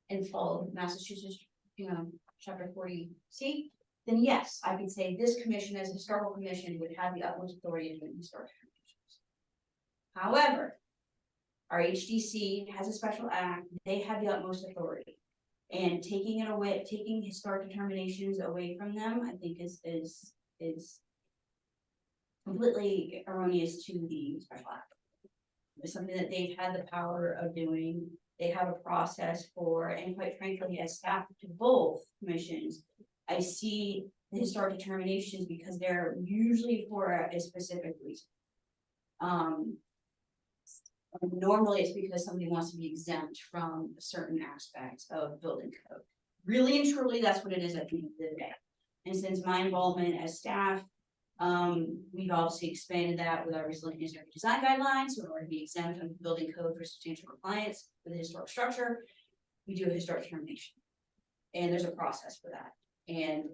and followed Massachusetts, you know, chapter 40C, then yes, I could say this commission as a historical commission would have the utmost authority to make historic determinations. However, our HDC has a special act, they have the utmost authority. And taking it away, taking historic determinations away from them, I think is completely erroneous to the special act. It's something that they've had the power of doing. They have a process for, and quite frankly, as staff to both commissions, I see the historic determinations because they're usually for a specific reason. Normally it's because somebody wants to be exempt from certain aspects of building code. Really and truly, that's what it is at the end of the day. And since my involvement as staff, we've obviously expanded that with our resilient historic design guidelines, so in order to be exempt from the building code for substantial compliance with the historic structure, we do a historic determination. And there's a process for that. And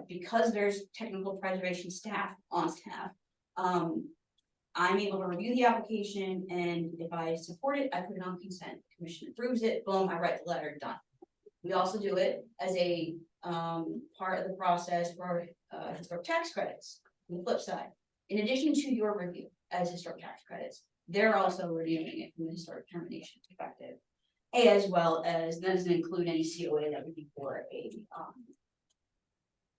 because there's technical preservation staff on staff, I'm able to review the application, and if I support it, I put it on consent. The commission approves it, boom, I write the letter, done. We also do it as a part of the process for historic tax credits. On the flip side, in addition to your review as historic tax credits, they're also reviewing it from the historic determination perspective, as well as that doesn't include any COA that would be for a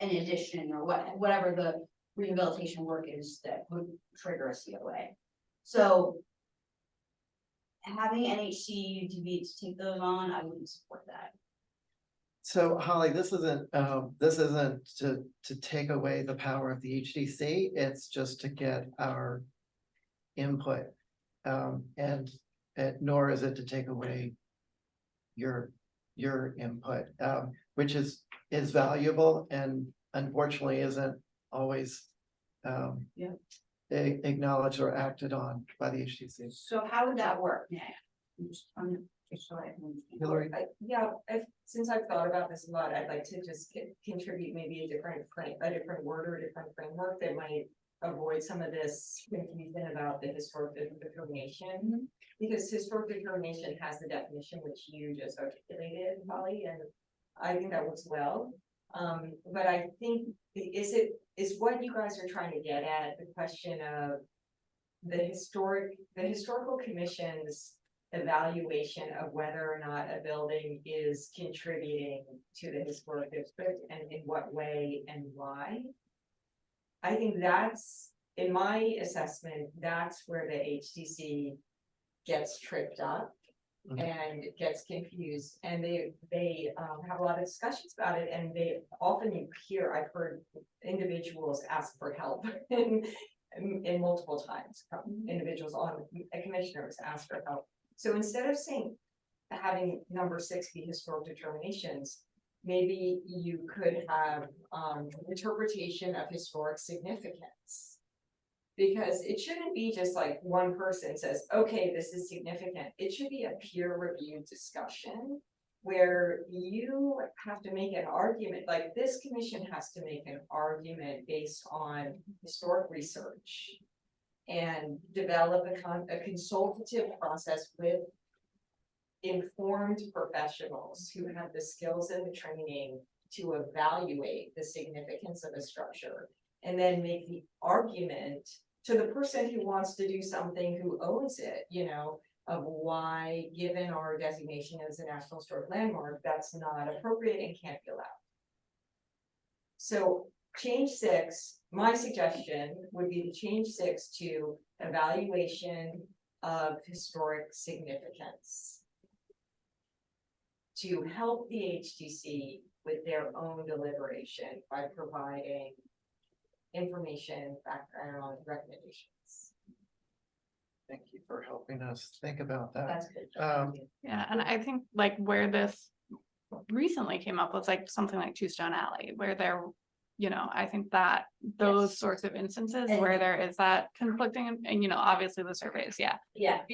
an addition or whatever the rehabilitation work is that would trigger a COA. So having NHC to take those on, I wouldn't support that. So Holly, this isn't to take away the power of the HDC, it's just to get our input. And nor is it to take away your input, which is valuable and unfortunately isn't always acknowledged or acted on by the HDC. So how would that work? Hillary? Since I've thought about this a lot, I'd like to just contribute maybe a different word or a different framework that might avoid some of this confusion about the historic determination. Because historic determination has the definition which you just articulated, Holly, and I think that works well. But I think, is what you guys are trying to get at the question of the historical commission's evaluation of whether or not a building is contributing to the historic district and in what way and why? I think that's, in my assessment, that's where the HTC gets tripped up and gets confused, and they have a lot of discussions about it, and they often I've heard individuals ask for help in multiple times, individuals on commissioners ask for help. So instead of having number 6 be historic determinations, maybe you could have interpretation of historic significance. Because it shouldn't be just like one person says, okay, this is significant. It should be a peer-reviewed discussion where you have to make an argument, like this commission has to make an argument based on historic research and develop a consultative process with informed professionals who have the skills and the training to evaluate the significance of a structure, and then make the argument to the person who wants to do something, who owns it, of why, given our designation as a National Historic Landmark, that's not appropriate and can't be allowed. So change 6, my suggestion would be to change 6 to evaluation of historic significance, to help the HTC with their own deliberation by providing information, background, recommendations. Thank you for helping us think about that. That's good. Yeah, and I think like where this recently came up was like something like Two Stone Alley, where there, I think that those sorts of instances where there is that conflicting and obviously the surveys, Yeah.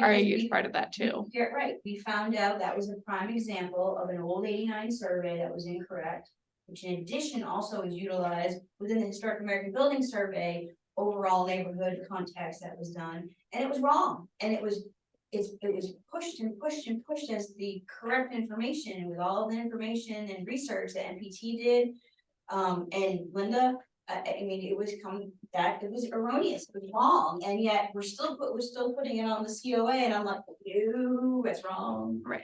are a because huge part of that too. You're right. We found out that was a prime example of an old 89 survey that was incorrect, which in addition also is utilized within the Historic American Building Survey overall neighborhood context that was done, and it was wrong. And it was pushed and pushed and pushed as the correct information with all of the information and research that NPT did. And Linda, I mean, it was it was erroneous, it was wrong, and yet we're still putting it on the COA, and I'm like, ew, that's wrong. Right.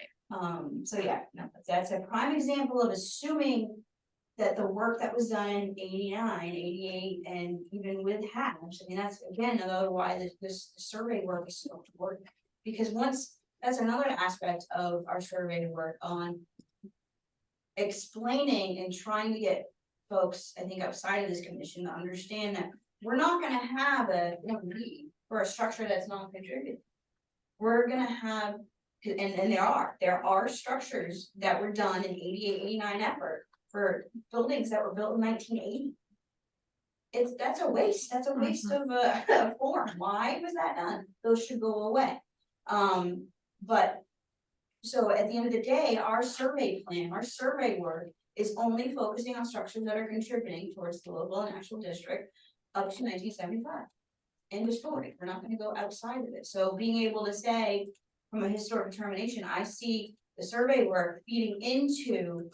So yeah, no, that's a prime example of assuming that the work that was done in 89, 88, and even with HABs, I mean, that's again, another why this survey work is so important. Because that's another aspect of our survey work on explaining and trying to get folks, I think, outside of this commission to understand that we're not gonna have a need for a structure that's non-contributing. We're gonna have, and there are structures that were done in 88, 89 effort for buildings that were built in 1980. That's a waste of a form. Why was that done? Those should go away. But so at the end of the day, our survey plan, our survey work is only focusing on structures that are contributing towards the local and national district up to 1975. End of story. We're not gonna go outside of it. So being able to say from a historic determination, I see the survey work feeding into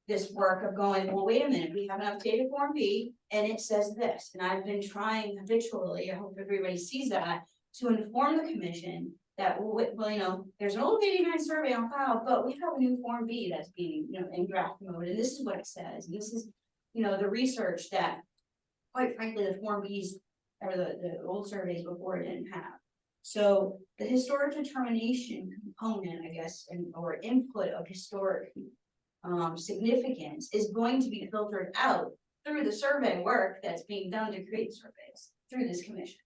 this work of going, well, wait a minute, we have an updated Form B and it says this. And I've been trying habitually, I hope everybody sees that, to inform the commission that, well, you know, there's an old 89 survey on file, but we have a new Form B that's being, you know, in draft mode, and this is what it says. And this is, you know, the research that, quite frankly, the Form Bs or the old surveys before it didn't have. So the historic determination component, I guess, or input of historic significance is going to be filtered out through the survey work that's being done to create surveys through this commission.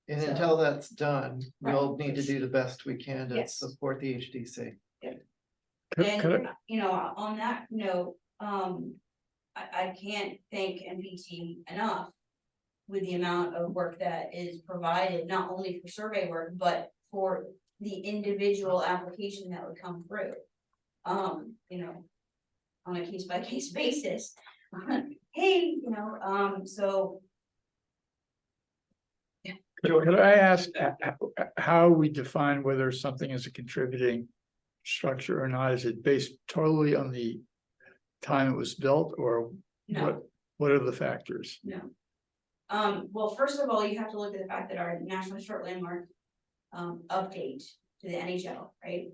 And So- until that's done, we'll Right. need to do the best we can to Yes. support the HDC. Could And, I- you know, on that note, I can't thank MPT enough with the amount of work that is provided, not only for survey work, but for the individual application that would come through. You know, on a case by case basis. Hey, you know, so Could I ask how we define whether something is a contributing structure or not? Is it based totally on the time it was built, or no. what are the factors? No. Well, first of all, you have to look at the fact that our National Historic Landmark update to the NHL, right?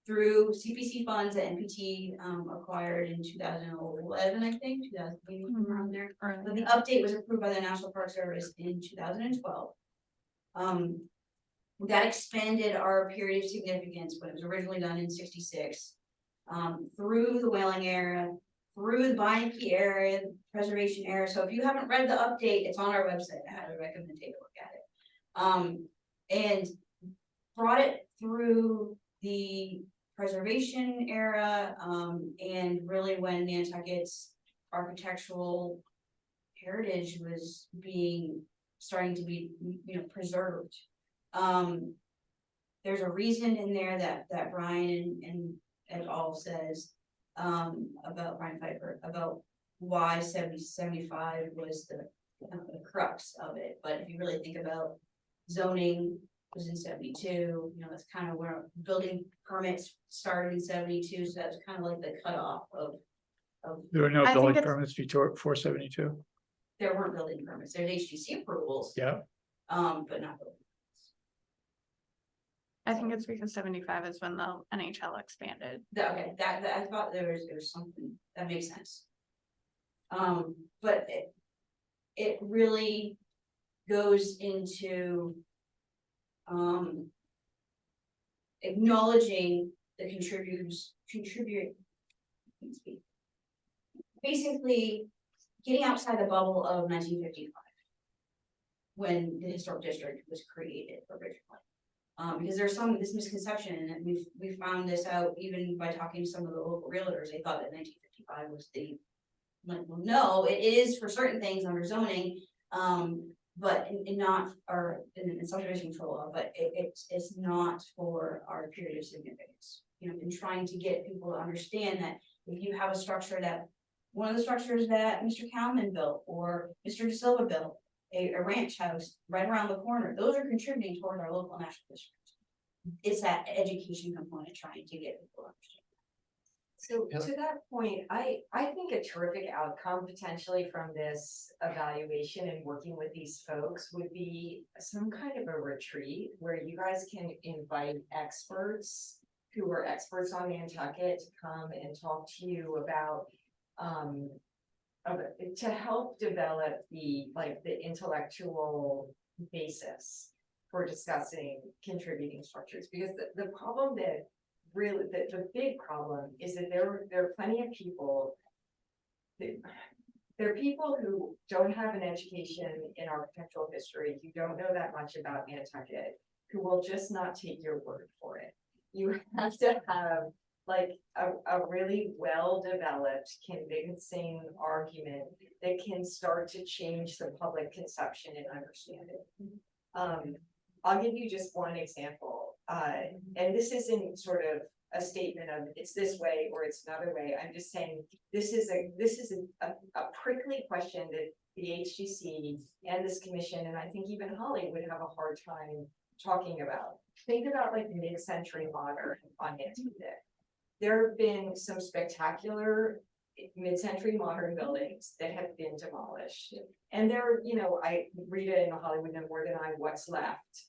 Through CPC funds that NPT acquired in 2011, I think, 2018, around there. But the update was approved by the National Park Service in 2012. That expanded our period of significance when it was originally done in 66, through the whaling era, through the Beinecke era, preservation era. So if you haven't read the update, it's on our website. I highly recommend take a look at it. And brought it through the preservation era, and really when Nantucket's architectural heritage was starting to be, you know, preserved. There's a reason in there that Brian and et al. Says about Brian Piper about why 75 was the crux of it. But if you really think about zoning was in 72, you know, that's kind of where building permits started in 72, so that's kind of like the cutoff of. There were no I think building it's- permits before 472? There weren't building permits, there's HGC approvals, Yeah, but not building. I think it's because 75 is when the NHL expanded. Okay, that I thought there was something that makes sense. But it really goes into acknowledging the contribute basically getting outside the bubble of 1955 when the historic district was created originally. Because there's this misconception, and we found this out even by talking to some of the local realtors. They thought that 1955 was the, like, well, no, it is for certain things under zoning, but not, or in subdivision control law, but it's not for our period of significance. You know, in trying to get people to understand that if you have a structure that, one of the structures that Mr. Kalman built or Mr. De Silva built, a ranch house right around the corner, those are contributing toward our local national district. It's that education component trying to get people to understand. So Yeah. to that point, I think a terrific outcome potentially from this evaluation and working with these folks would be some kind of a retreat where you guys can invite experts who are experts on Nantucket to come and talk to you about to help develop the intellectual basis for discussing contributing structures, because the problem that really, the big problem is that there are plenty of people. There are people who don't have an education in architectural history, who don't know that much about Nantucket, who will just not take your word for it. You have to have like a really well-developed, convincing argument that can start to change the public conception and understanding. I'll give you just one example, and this isn't sort of a statement of it's this way or it's another way. I'm just saying this is a prickly question that the HGC and this commission, and I think even Holly would have a hard time talking about. Think about like mid-century modern on Nantucket. There have been some spectacular mid-century modern buildings that have been demolished. And there, Rita and Holly would know more than I what's left.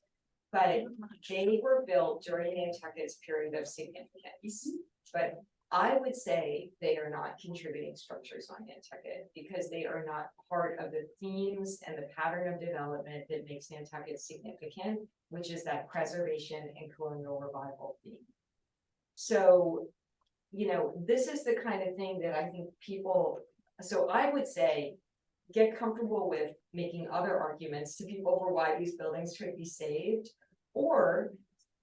But they were built during Nantucket's period of significance. But I would say they are not contributing structures on Nantucket because they are not part of the themes and the pattern of development that makes Nantucket significant, which is that preservation and colonial revival theme. So, this is the kind of thing that I think so I would say, get comfortable with making other arguments to people for why these buildings should be saved, or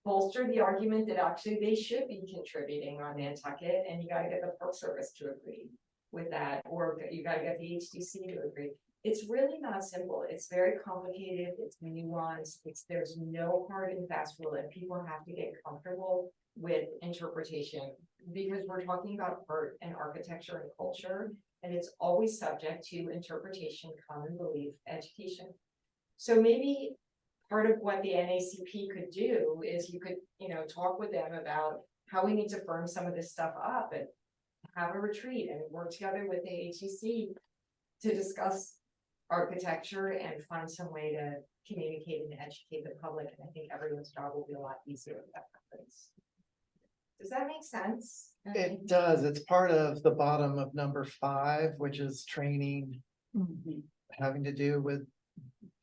bolster the argument that actually they should be contributing on Nantucket, and you gotta get the Park Service to agree with that, or you gotta get the HDC to agree. It's really not simple. It's very complicated. It's nuanced. There's no hard and fast rule, and people have to get comfortable with interpretation because we're talking about art and architecture and culture, and it's always subject to interpretation, common belief, education. So maybe part of what the NACP could do is you could, talk with them about how we need to firm some of this stuff up and have a retreat and work together with the HEC to discuss architecture and find some way to communicate and educate the public. And I think everyone's job will be a lot easier if that happens. Does that make sense? It does. It's part of the bottom of number 5, which is training, having to do with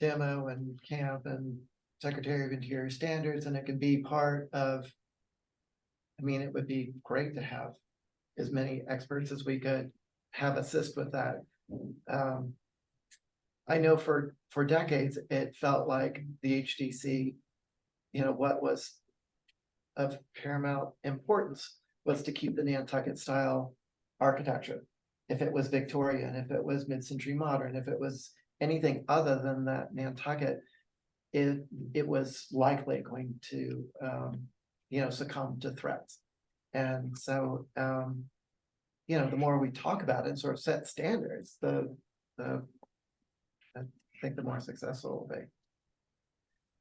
demo and camp and Secretary of Interior standards, and it can be part of, it would be great to have as many experts as we could have assist with that. I know for decades, it felt like the HDC, what was of paramount importance was to keep the Nantucket style architecture. If it was Victorian, if it was mid-century modern, if it was anything other than that Nantucket, it was likely going to, succumb to threats. And so, the more we talk about it and sort of set standards, I think the more successful it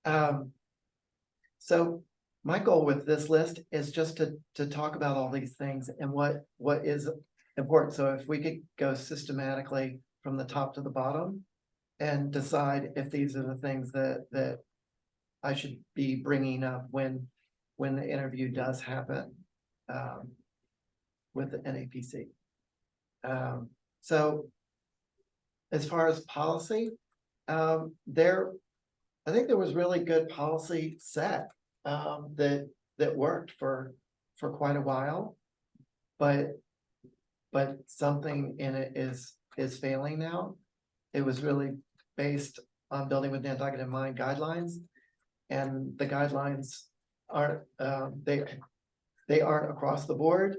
will be. So my goal with this list is just to talk about all these things and what is important. So if we could go systematically from the top to the bottom and decide if these are the things that I should be bringing up when the interview does happen with the NAPC. So as far as policy, I think there was really good policy set that worked for quite a while, but something in it is failing now. It was really based on building with Nantucket in mind guidelines, and the guidelines aren't they aren't across the board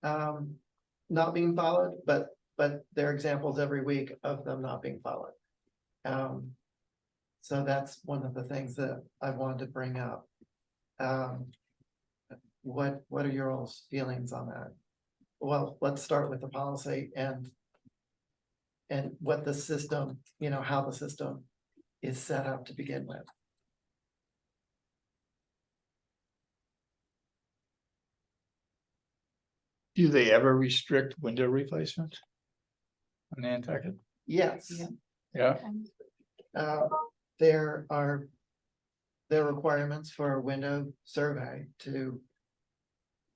not being followed, but there are examples every week of them not being followed. So that's one of the things that I wanted to bring up. What are your all's feelings on that? Well, let's start with the policy and what the system, how the system is set up to begin with. Do they ever restrict window replacement? On Nantucket? Yes. Yeah, There are requirements for a window survey to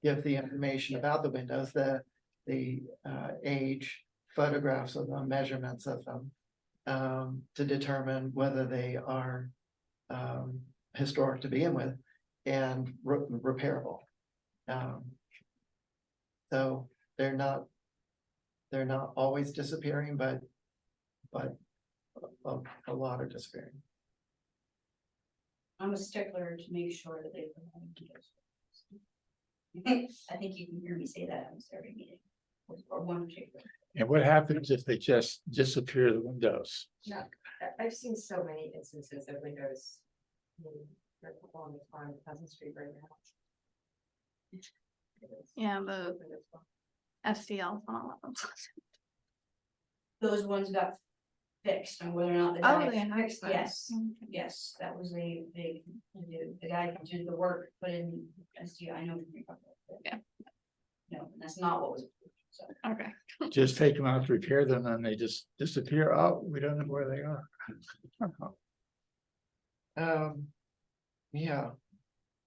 give the information about the windows, the age, photographs of them, measurements of them, to determine whether they are historic to begin with and repairable. So they're not always disappearing, but a lot are disappearing. I'm a stickler to make sure that they provide those. I think you can hear me say that on every meeting, or one particular. and what happens if they just disappear the windows? I've seen so many instances of windows. They're on Pleasant Street right now. Yeah, the SDL on all of them. Those ones got fixed, and whether or not the Oh, guy they have fixed, them. yes, yes, that was a big, the guy who did the work, put in SDI, I know. What you're talking about. Yeah. No, that's not what was, so. Okay. Just take them out to repair them and they just disappear. Oh, we don't know where they are. Yeah.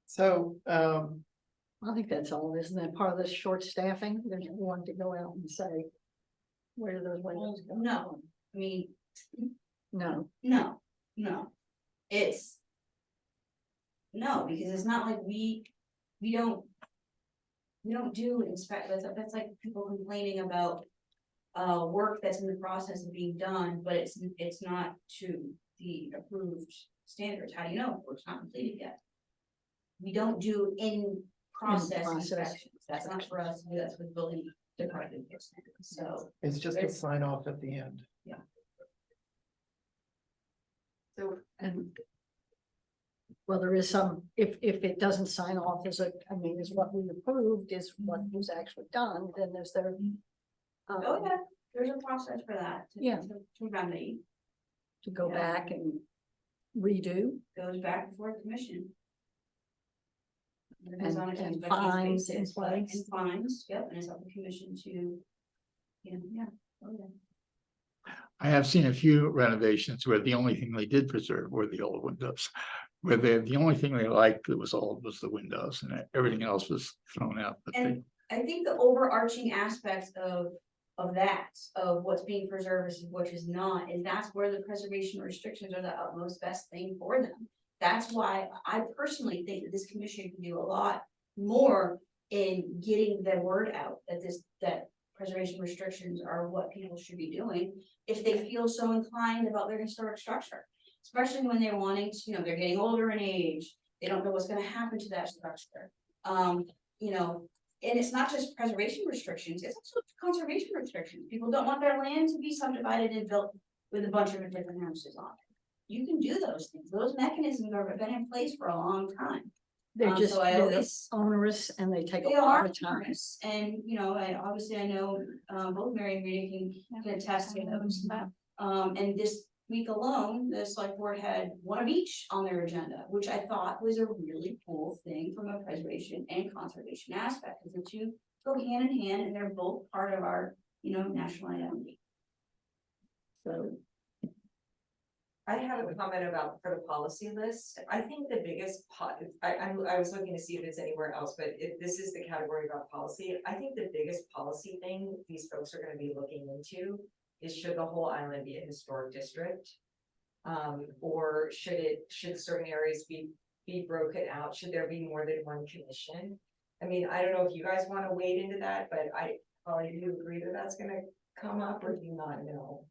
So, I think that's all, isn't that part of this short staffing? There's no one to go out and say, where do those windows go? No, I mean, No, no, it's. No, because it's not like we don't do inspect, that's like people complaining about. Work that's in the process of being done, but it's not to the approved standards. How do you know? It's not completed yet. We don't do in-process In-process inspections. That's not for us, to do. That's with building department. So. it's just a sign off at the end. So, and. Well, there is some, if it doesn't sign off as is what we approved is what was actually done, then there's there. Oh, yeah, there's a process for that. Yeah. To remedy, To go Yeah. back and redo. goes back before the commission. Depends on a And case-by-case fines in basis, but- place. And fines, yep, and it's up to the commission to. Yeah. Oh, yeah. I have seen a few renovations where the only thing they did preserve were the old windows. Where the only thing they liked that was old was the windows and everything else was thrown out. But they, And I think the overarching aspects of that, of what's being preserved versus what is not, and that's where the preservation restrictions are the utmost best thing for them. That's why I personally think that this commission can do a lot more in getting the word out that preservation restrictions are what people should be doing if they feel so inclined about their historic structure. Especially when they're wanting to, they're getting older in age, they don't know what's gonna happen to that structure. And it's not just preservation restrictions, it's also conservation restrictions. People don't want their land to be subdivided and built with a bunch of different houses on it. You can do those things, those mechanisms have been in place for a long time. They're just So I they're always. onerous and they take a They lot are of time. onerous, and obviously I know, both Mary and Rita can attest to those. And this week alone, the select board had one of each on their agenda, which I thought was a really cool thing from a preservation and conservation aspect, because the two go hand in hand and they're both part of our, national identity. So I have a comment about for the policy list. I think the biggest I was looking to see if it's anywhere else, but if this is the category about policy, I think the biggest policy thing these folks are gonna be looking into is should the whole island be a historic district? Or should certain areas be broken out? Should there be more than one commission? I mean, I don't know if you guys wanna wade into that, but I probably do agree that that's gonna come up, or do you not know?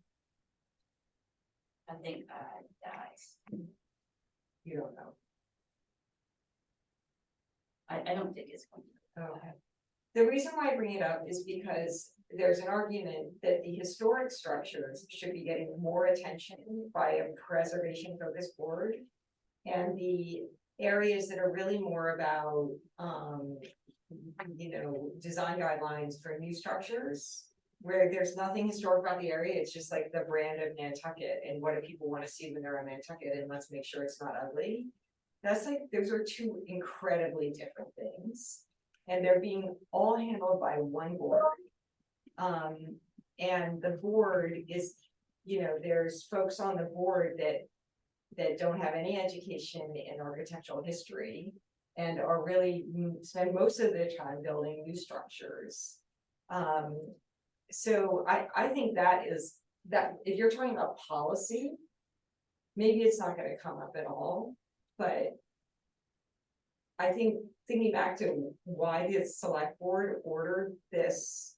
I think that dies. You don't know. I don't think it's going to. Okay. The reason why I bring it up is because there's an argument that the historic structures should be getting more attention by a preservation focused board. And the areas that are really more about, design guidelines for new structures, where there's nothing historic about the area, it's just like the brand of Nantucket and what do people want to see when they're on Nantucket, and let's make sure it's not ugly. That's like, those are two incredibly different things. And they're being all handled by one board. And the board is, there's folks on the board that don't have any education in architectural history and are really spend most of their time building new structures. So I think that if you're talking about policy, maybe it's not gonna come up at all, but I think thinking back to why the select board ordered this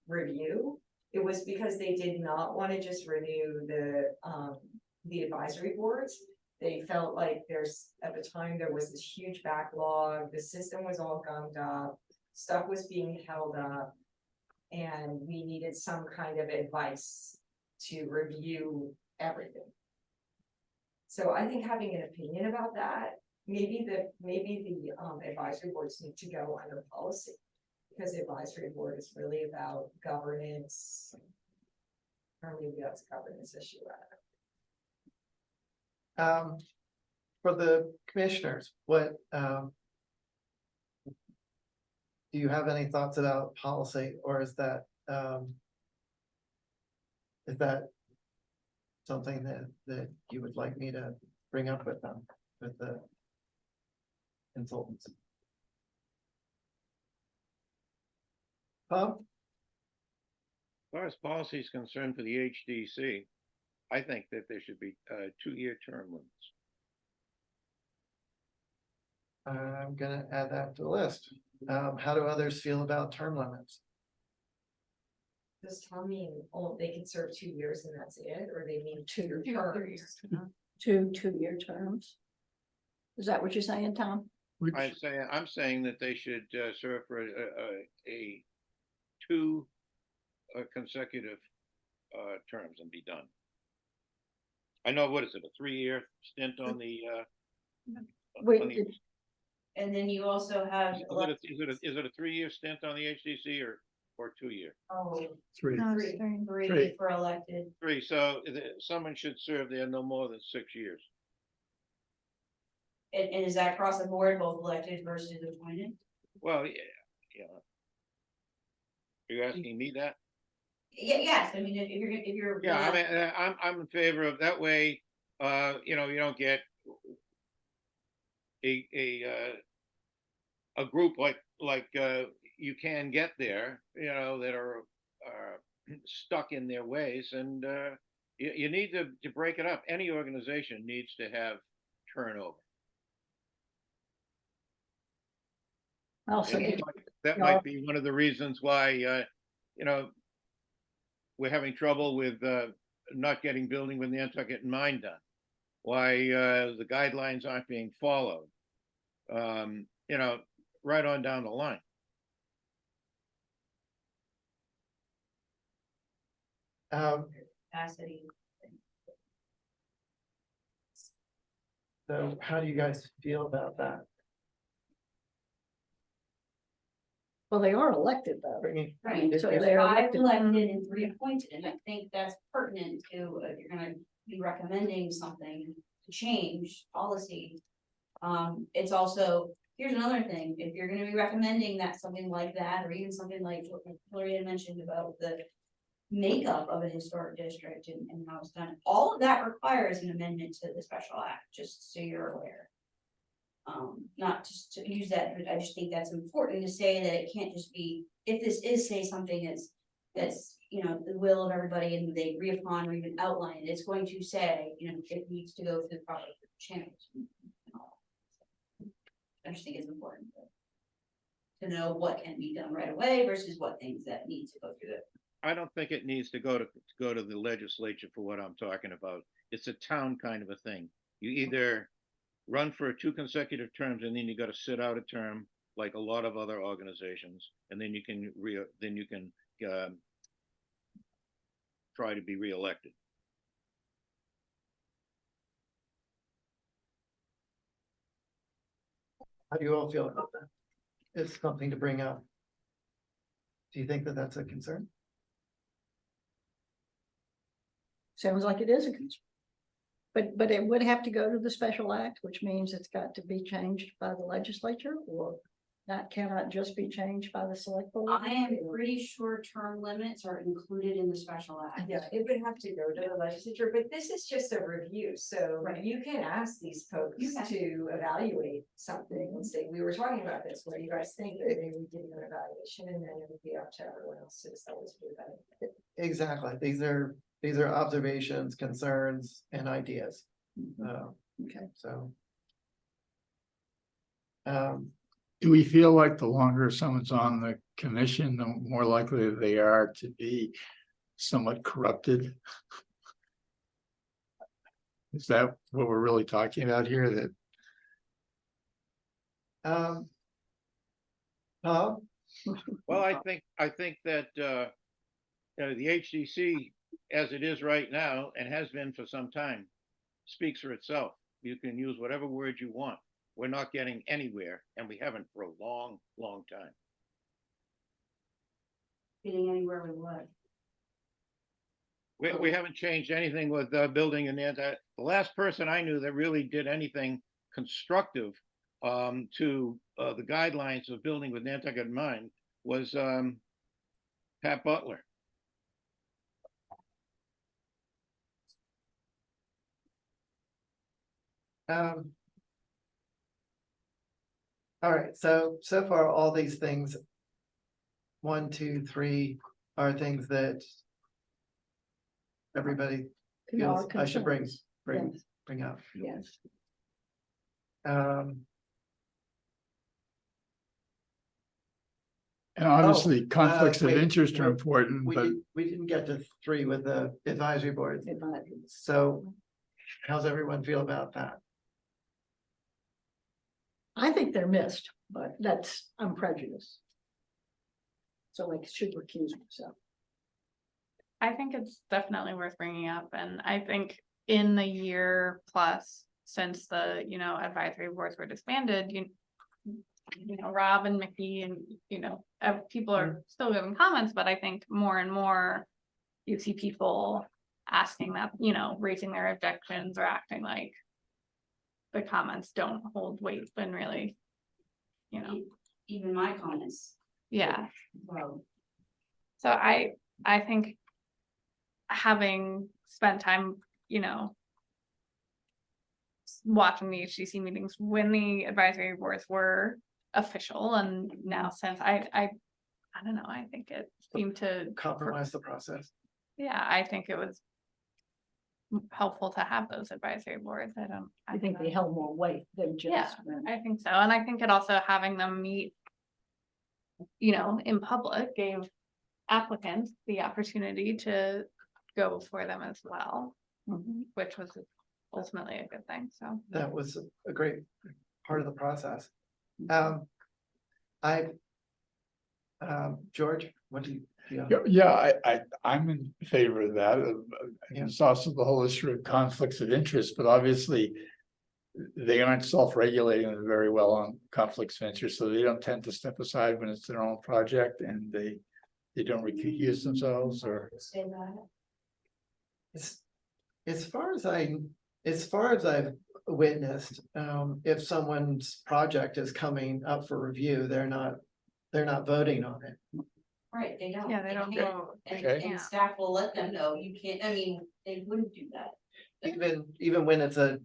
review, it was because they did not want to just renew the advisory boards. They felt like at the time, there was this huge backlog, the system was all gummed up, stuff was being held up, and we needed some kind of advice to review everything. So I think having an opinion about that, maybe the advisory boards need to go under policy, because the advisory board is really about governance. Or maybe that's a governance issue. For the commissioners, what, do you have any thoughts about policy, or is that something that you would like me to bring up with them, with the consultants? As far as policy is concerned for the HDC, I think that there should be 2-year term limits. I'm gonna add that to the list. How do others feel about term limits? Does Tom mean, they can serve 2 years and that's it, or they mean 2 Two terms? Two 2-year terms. Is that what you're saying, Tom? Which, I'm saying that they should serve for a 2 consecutive terms and be done. I know, what is it, a 3-year stint on the? Wait, on the- And then you also have. Is it a 3-year stint on the HDC or 2-year? Oh, 3. No, it's three, three. three for elected. 3, so someone should serve there no more than 6 years. And is that across the board, both elected versus appointed? Well, yeah. Are you asking me that? Yeah, yes, I mean, if you're. Yeah, I mean, I'm in favor of that way. You don't get a group like you can get there, that are stuck in their ways, and you need to break it up. Any organization needs to have turnover. I'll And say, that might be one of the reasons why we're having trouble with not getting building with Nantucket and mine done. Why the guidelines aren't being followed. Right on down the line. Capacity. So how do you guys feel about that? well, they are elected though. Bringing, Right, So if- they are 5 elected. elected and 3 appointed, and I think that's pertinent to, if you're gonna be recommending something to change policy. It's also, here's another thing, if you're gonna be recommending that something like that, or even something like what Hillary had mentioned about the makeup of a historic district and how it's done, all of that requires an amendment to the special act, just so you're aware. Not just to use that, but I just think that's important to say that it can't just be, if this is, say, something that's the will of everybody and they agree upon or even outline it, it's going to say, it needs to go through the proper channels. I just think it's important to know what can be done right away versus what things that need to go through it. I don't think it needs to go to the legislature for what I'm talking about. It's a town kind of a thing. You either run for 2 consecutive terms and then you got to sit out a term like a lot of other organizations, and then you can try to be reelected. How do you all feel about that? It's something to bring up. Do you think that that's a concern? Sounds like it is a concern. But it would have to go to the special act, which means it's got to be changed by the legislature, or that cannot just be changed by the select board? I am pretty sure term limits are included in the special act. Yeah, it would have to go to the legislature, but this is just a review, so Right. you can ask these folks You can. to evaluate something and say, we were talking about this, what do you guys think? And then we give you an evaluation, and then it would be up to everyone else to decide what to do about it. Exactly. These are observations, concerns, and ideas. Okay. So. Do we feel like the longer someone's on the commission, the more likely they are to be somewhat corrupted? Is that what we're really talking about here? That Tom? Well, I think that, the HDC, as it is right now, and has been for some time, speaks for itself. You can use whatever word you want. We're not getting anywhere, and we haven't for a long, long time. Getting anywhere with what? We haven't changed anything with building in the last person I knew that really did anything constructive to the guidelines of building with Nantucket in mind was Pat Butler. All right, so far, all these things, 1, 2, 3, are things that everybody feels Our I should bring concerns. up. Yes. Um, and obviously conflicts of wait, interest are wait, important, but we didn't get to 3 with the advisory boards. So how's everyone feel about that? I think they're missed, but I'm prejudiced. So I should recuse myself. I think it's definitely worth bringing up, and I think in the year plus since the, advisory boards were disbanded, Rob and Mickey and, people are still giving comments, but I think more and more you see people asking that, raising their objections or acting like the comments don't hold weight when really, Even my comments. yeah. Well, So I think having spent time, watching the HDC meetings when the advisory boards were official, and now since I don't know, I think it seemed to Compromise the process. yeah, I think it was helpful to have those advisory boards. I think they held more weight than just. Yeah, I think so, and I think it also having them meet, in public gave applicants the opportunity to go for them as well, which was ultimately a good thing, so. That was a great part of the process. George, what do you? yeah, I'm in favor of that. Yeah. It's also the whole issue of conflicts of interest, but obviously they aren't self-regulating very well on conflicts of interest, so they don't tend to step aside when it's their own project, and they don't recuse themselves or. say that. As far as I've witnessed, if someone's project is coming up for review, they're not voting on it. Right, they don't. Yeah, they don't can't. vote. And, Okay. and staff will let them know, you can't, they wouldn't do that. Even when it's a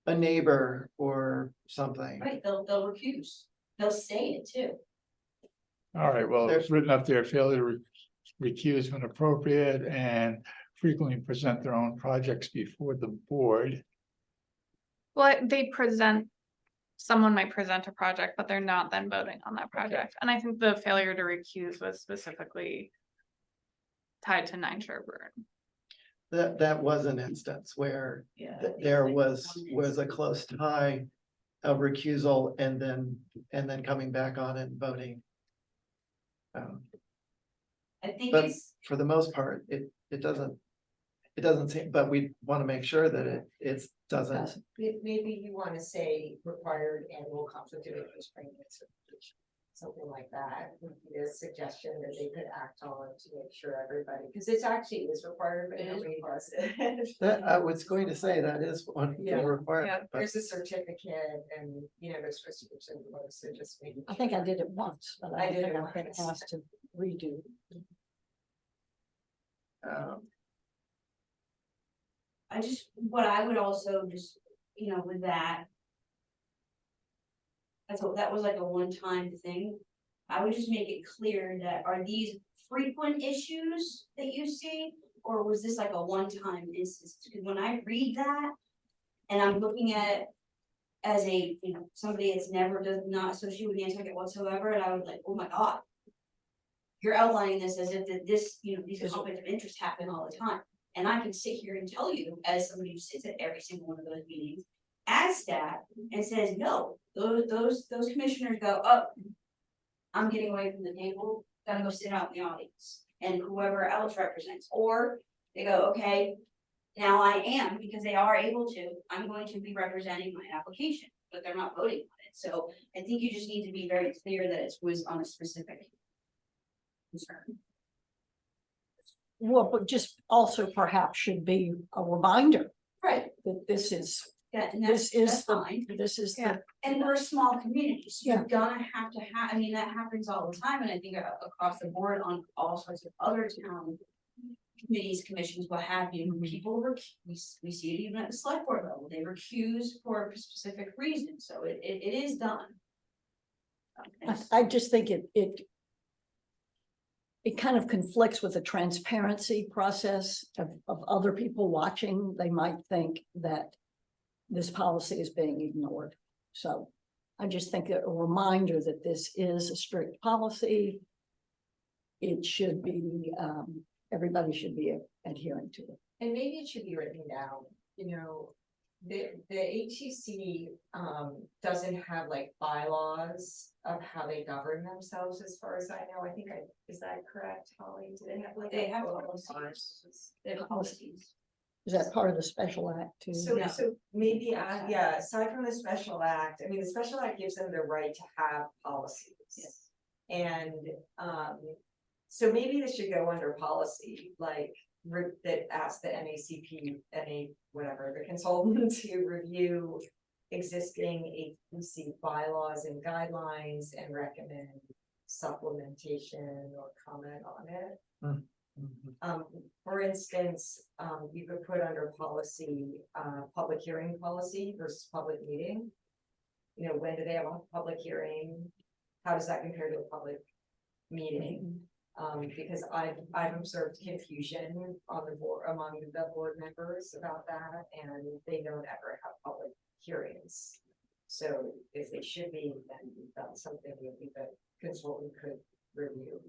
neighbor or something. Right, they'll recuse, they'll say it too. All right, well, it's written up there, failure to recuse when appropriate and frequently present their own projects before the board. Well, someone might present a project, but they're not then voting on that project. And I think the failure to recuse was specifically tied to 9 Sherburne. That was an instance where Yeah. there was a close tie of recusal and then coming back on and voting. I think But it's, for the most part, it doesn't seem, but we want to make sure that it doesn't. Maybe you wanna say required annual conflict of interest training and certification. something like that would be a suggestion that they could act on to make sure everybody, because it's actually is required, but It is nobody does it. That, I was going to say that is one of Yeah. the requirements, but There's a certificate and, you know, there's supposed to be some, so just maybe. I think I did it once, but I I did think it I've been once. asked to redo. What I would also just, with that. That was like a one-time thing. I would just make it clear that are these frequent issues that you see? Or was this like a one-time instance? Because when I read that. And I'm looking at it as a, somebody that's never does not associate with Nantucket whatsoever, and I was like, oh my God. You're outlining this as if that this, these conflicts of interest happen all the time. And I can sit here and tell you, as somebody who sits at every single one of those meetings, as staff, and says, no, those commissioners go, oh. I'm getting away from the table, gotta go sit out in the audience, and whoever else represents, or they go, okay. Now I am, because they are able to, I'm going to be representing my application, but they're not voting on it, so I think you just need to be very clear that it was on a specific. Concern. Well, but just also perhaps should be a reminder Right, that this is, yeah, and this that's is the, fine, this is Yeah. the, and we're a small community, so you're Yeah. gonna have to have, I mean, that happens all the time, and I think across the board on all sorts of other town. Committees, commissions, what have you, Mhm. people we see it even at the select board level, they recuse for a specific reason, so it is done. I just think it kind of conflicts with the transparency process of other people watching. They might think that this policy is being ignored. So I just think that a reminder that this is a strict policy. It should be, everybody should be adhering to it. And maybe it should be written down, the HCC, doesn't have like bylaws of how they govern themselves, as far as I know, is that correct, Holly? Do they have like? They have policies? They have policies. Is that part of the special act too? So, No. so maybe, yeah, aside from the special act, I mean, the special act gives them the right to have policies. Yes. And, so maybe this should go under policy, like, that asks the NACP, whatever, the consultant to review existing HPC bylaws and guidelines and recommend supplementation or comment on it. For instance, you could put under policy, public hearing policy versus public meeting. When do they have a public hearing? How does that compare to a public meeting? Because I've observed confusion on the board, among the board members about that, and they don't ever have public hearings. So if they should be, then that's something maybe the consultant could review.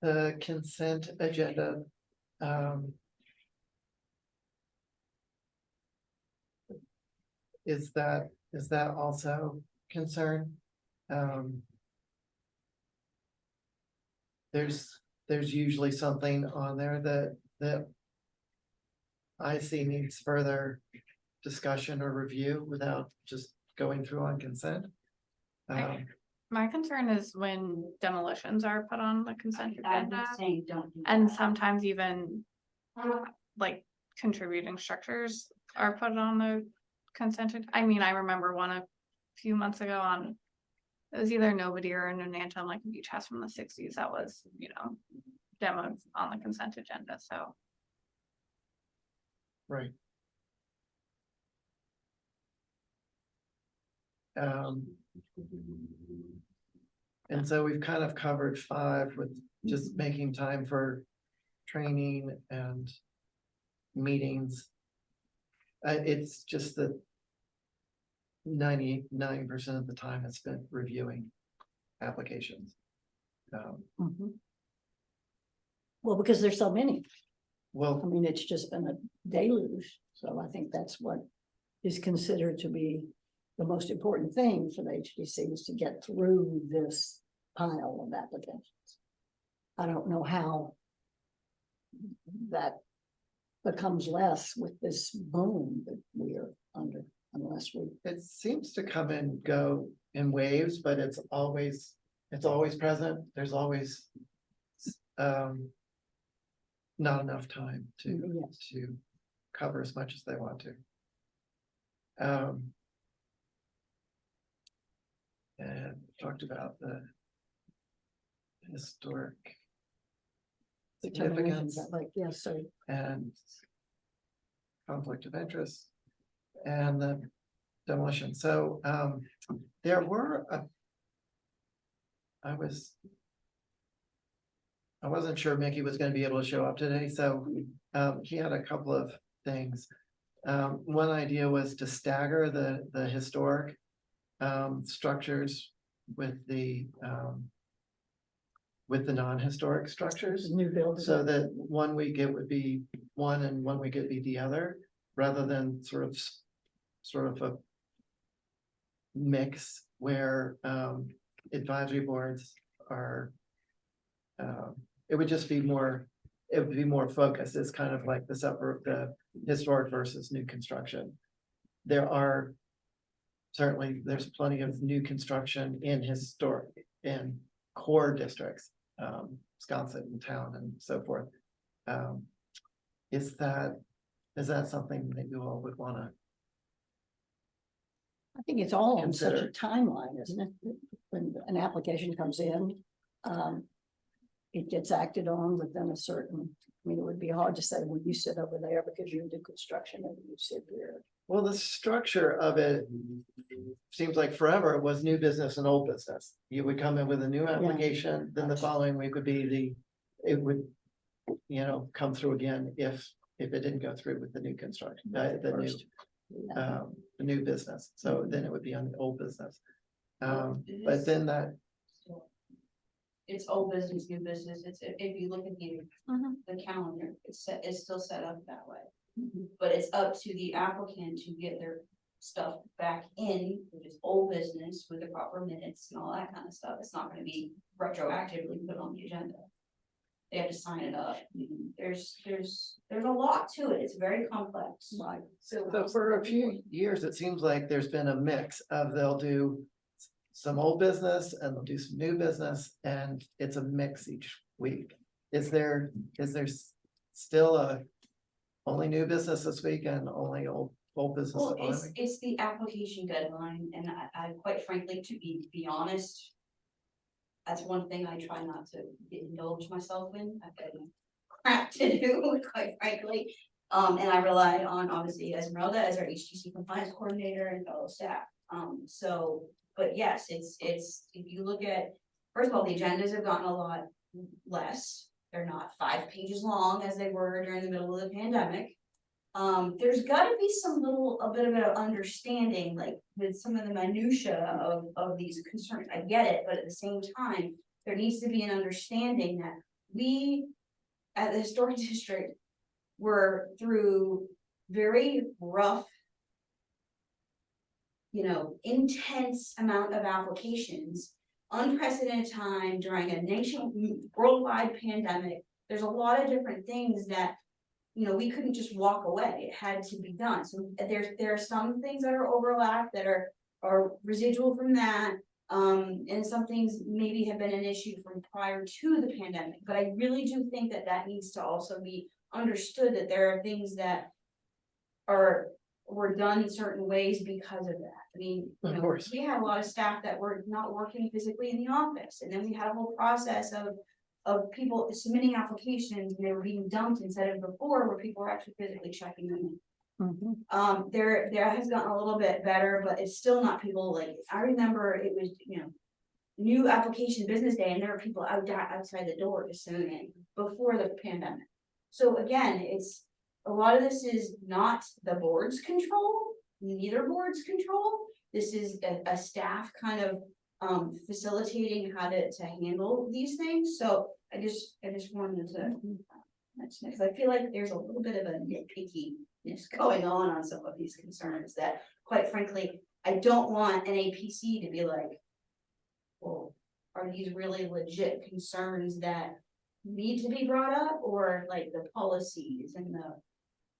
The consent agenda. Is that also concern? There's usually something on there that I see needs further discussion or review without just going through on consent. My concern is when demolitions are put on the consent I'm agenda, saying don't. do and that. sometimes even like contributing structures are put on the consent. I mean, I remember one a few months ago on, it was either Nobody or Nantucket, like a beach house from the 60s that was, demoed on the consent agenda, so. Right. And so we've kind of covered 5 with just making time for training and meetings. It's just that 99% of the time it's spent reviewing applications. Mhm. Well, because there's so many. I Well, mean, it's just been a deluge. So I think that's what is considered to be the most important thing for the HDC is to get through this pile of applications. I don't know how that becomes less with this boom that we are under, unless we. It seems to come and go in waves, but it's always present. There's always not enough time Yes. to cover as much as they want to. And talked about the historic determinations significance that, like, yes, so and conflict of interest and the demolition. So there were I wasn't sure Mickey was going to be able to show up today, so he had a couple of things. One idea was to stagger the historic structures with the non-historic structures. new building. So that 1 week it would be one and 1 week it'd be the other, rather than sort of a mix where advisory boards are, it would just be more, it would be more focused. It's kind of like the historic versus new construction. There's plenty of new construction in in core districts, Wisconsin and town and so forth. Is that something that you all would want to? I think it's all on such a Consider. timeline, isn't it? When an application comes in, it gets acted on within a certain, I mean, it would be hard to say, well, you sit over there because you do construction and you sit here. Well, the structure of it seems like forever it was new business and old business. You would come in with a new application, then the following week would be it would, come through again if it didn't go through with the new construction, the new business. So then it would be on the old business. But then that, It's old business, new business. If you look at the calendar, it's still set up that way. But it's up to the applicant to get their stuff back in, which is old business with the proper minutes and all that kind of stuff. It's not gonna be retroactively put on the agenda. They have to sign it up. There's a lot to it. It's very complex. Right. so for a few years, it seems like there's been a mix of they'll do some old business and they'll do some new business, and it's a mix each week. Is there still only new business this week and only old business the Well, following week? it's the application deadline, and I quite frankly, to be honest, that's one thing I try not to indulge myself in. I've got crap to do, quite frankly. And I rely on, obviously, Esmeralda as our HTC compliance coordinator and fellow staff. But yes, it's, if you look at, first of all, the agendas have gotten a lot less. They're not 5 pages long as they were during the middle of the pandemic. There's gotta be a bit of an understanding, like with some of the minutia of these concerns. I get it, but at the same time, there needs to be an understanding that we at the historic district were through very rough, intense amount of applications, unprecedented time during a worldwide pandemic. There's a lot of different things that, we couldn't just walk away. It had to be done. So there are some things that are overlap that are residual from that. And some things maybe have been an issue from prior to the pandemic, but I really do think that needs to also be understood, that there are things that were done in certain ways because of that. I mean, Of course. we had a lot of staff that were not working physically in the office, and then we had a whole process of people submitting applications, and they were being dumped instead of before, where people were actually physically checking them in. There has gotten a little bit better, but it's still not people like, I remember it was, new application business day, and there were people outside the door just sitting in before the pandemic. So again, a lot of this is not the board's control, neither board's control. This is a staff kind of facilitating how to handle these things. So I just wanted to mention it, because I feel like there's a little bit of a nitpickiness going on some of these concerns that, quite frankly, I don't want an APC to be like, well, are these really legit concerns that need to be brought up, or like the policies and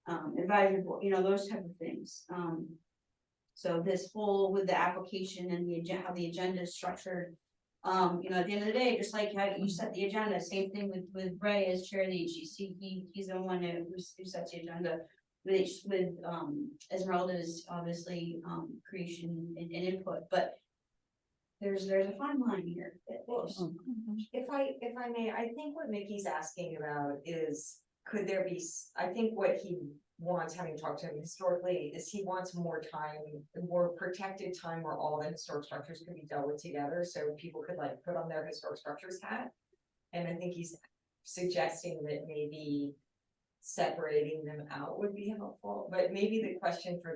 advisory board, those type of things, so this whole with the application and the agenda, how the agenda is structured. At the end of the day, just like how you set the agenda, same thing with Ray as chair of the HGC, he's the one who sets the agenda. With Esmeralda's obviously, creation and input, but there's a fine line here. If I may, I think what Mickey's asking about is, could there be, I think what he wants, having talked to him historically, is he wants more time, more protected time where all the historic structures could be dealt with together, so people could like put on their historic structures hat. And I think he's suggesting that maybe separating them out would be helpful, but maybe the question for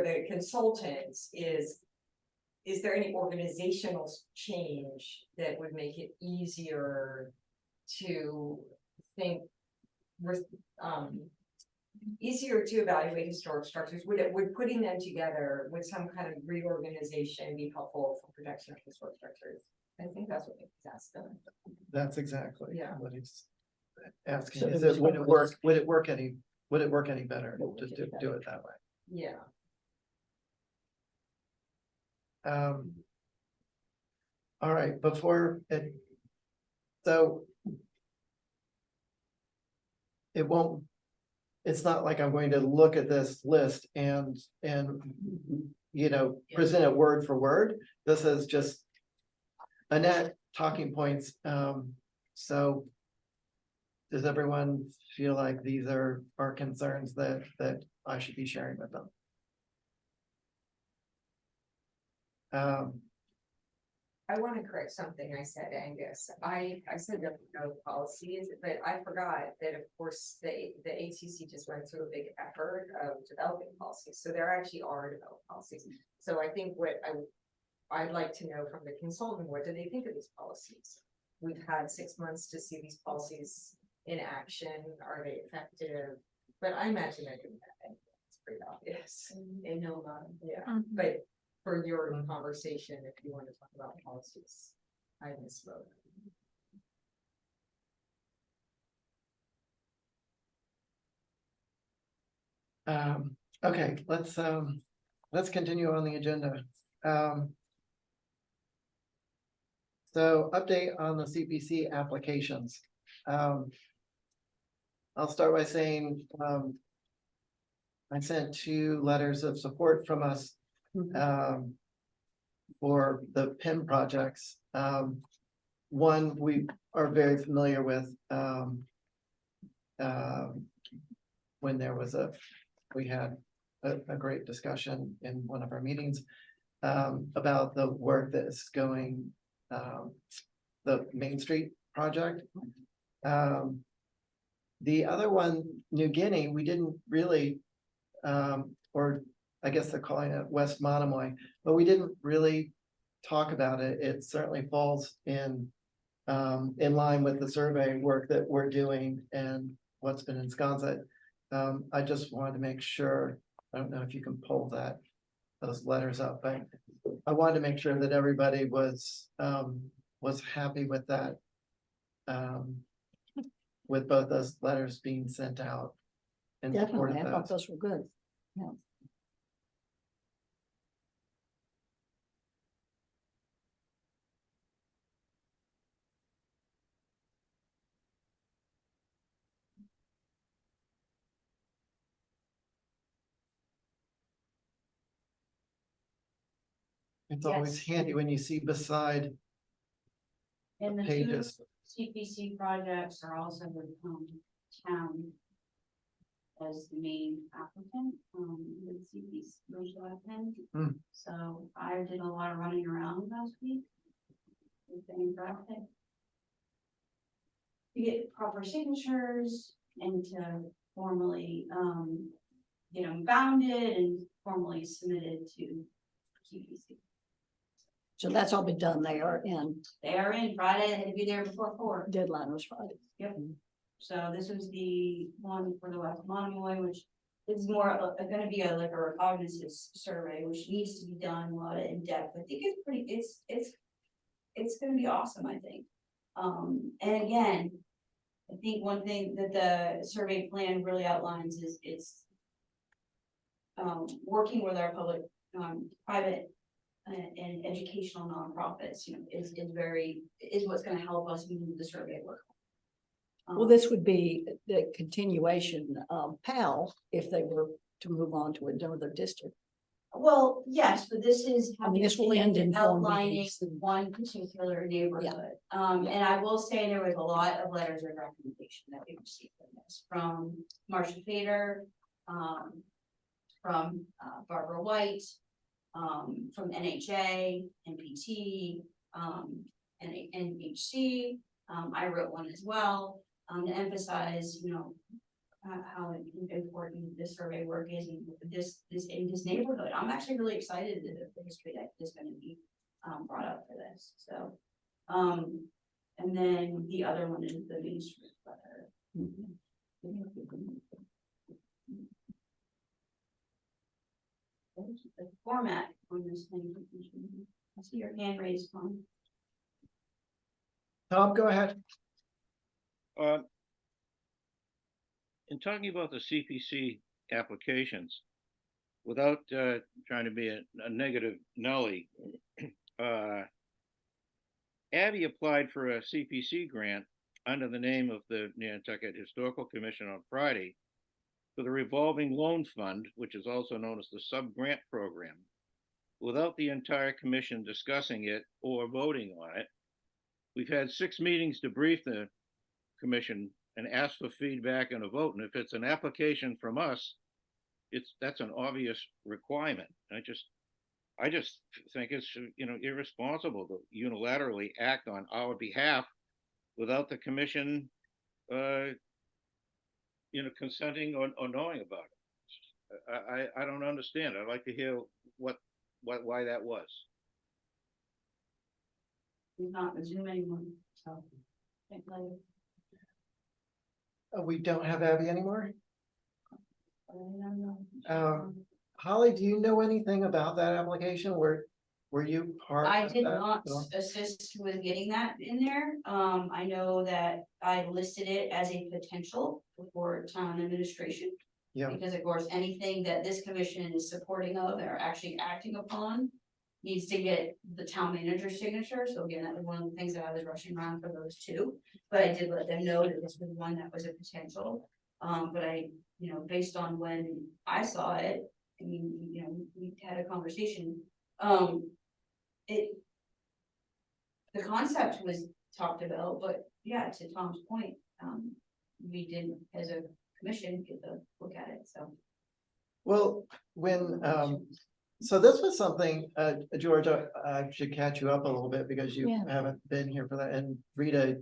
the consultants is there any organizational change that would make it easier to think, easier to evaluate historic structures? Would putting them together with some kind of reorganization be helpful for protection of historic structures? I think that's what he's asking. That's exactly Yeah. what he's asking. So Is it was would it focused- work, would it work any better Would to it do be do it that way? Yeah. All right, before it, so it won't, it's not like I'm going to look at this list and, present it word for word. This is just Annette talking points. So does everyone feel like these are concerns that I should be sharing with them? I want to correct something I said, Angus. I said there were no policies, but I forgot that, of course, the ACC just went through a big effort of developing policies. So there actually are developed policies. So I think what I'd like to know from the consultant, what do they think of these policies? We've had 6 months to see these policies in action. Are they effective? But I imagine they're doing that. It's pretty obvious. They know about it. Yeah, but for your conversation, if you want to talk about policies, I misspoke. Okay, let's continue on the agenda. So update on the CPC applications. I'll start by saying, I sent 2 letters of support from us for the PIM projects. One we are very familiar with, when there was we had a great discussion in one of our meetings about the work that is going, the Main Street project. The other one, New Guinea, we didn't really, or I guess they're calling it West Monomoy, but we didn't really talk about it. It certainly falls in line with the survey work that we're doing and what's been ensconced. I just wanted to make sure, I don't know if you can pull those letters up, but I wanted to make sure that everybody was happy with that. With both those letters being sent out. In support Definitely, I of thought those. those were good. Yeah. It's always Yes. handy when you see beside And the 2 pages. CPC projects are also with, town as the main applicant, with CPC, regional applicant. Hmm. So I did a lot of running around last week. With the graphic. To get proper signatures and to formally, bounded and formally submitted to CPC. So that's all been done. They are in. They are in Friday, they had to be there before 4. Deadline was Friday. Yep. So this was the one for the West Monomoy, which is more of gonna be like a recognizance survey, which needs to be done a lot of in depth. I think it's pretty, it's gonna be awesome, I think. And again, I think one thing that the survey plan really outlines is it's working with our public, private and educational nonprofits, you know, is what's gonna help us move the survey work. Well, this would be the continuation of PAL if they were to move on to another district. Well, yes, but this is. I mean, this will end in 4 outlining meetings. one particular neighborhood. And I will say there was a lot of letters of recommendation that we received from this, from Marcia Fader, from Barbara White, from NHA, NPT, and NHC. I wrote one as well, to emphasize, you know, how important this survey work is in this neighborhood. I'm actually really excited that the history that is going to be brought up for this. So, and then the other one is the Main Street letter. The format on this thing. I see your hand raised, Tom. Tom, go ahead. In talking about the CPC applications, without trying to be a negative Nelly, Abby applied for a CPC grant under the name of the Nantucket Historical Commission on Friday for the revolving loan fund, which is also known as the sub-grant program, without the entire commission discussing it or voting on it. We've had 6 meetings to brief the commission and ask for feedback and a vote. And if it's an application from us, that's an obvious requirement. I just think it's, you know, irresponsible to unilaterally act on our behalf without the commission, you know, consenting or knowing about it. I don't understand. I'd like to hear why that was. He's not a Zoom anyone, so. Think later. We don't have Abby anymore. I don't know. Holly, do you know anything about that application? Were you part I of did that? not No? assist with getting that in there. I know that I listed it as a potential for town administration. Yeah. Because of course, anything that this commission is supporting of or actually acting upon needs to get the town manager's signature. So again, that was one of the things that I was rushing around for those 2. But I did let them know that this was one that was a potential. But I, you know, based on when I saw it, I mean, you know, we had a conversation. The concept was talked about, but yeah, to Tom's point, we didn't, as a commission, get to look at it, so. Well, when, so this was something, Georgia, I should catch you up a little bit because you Yeah. haven't been here for that. And Rita,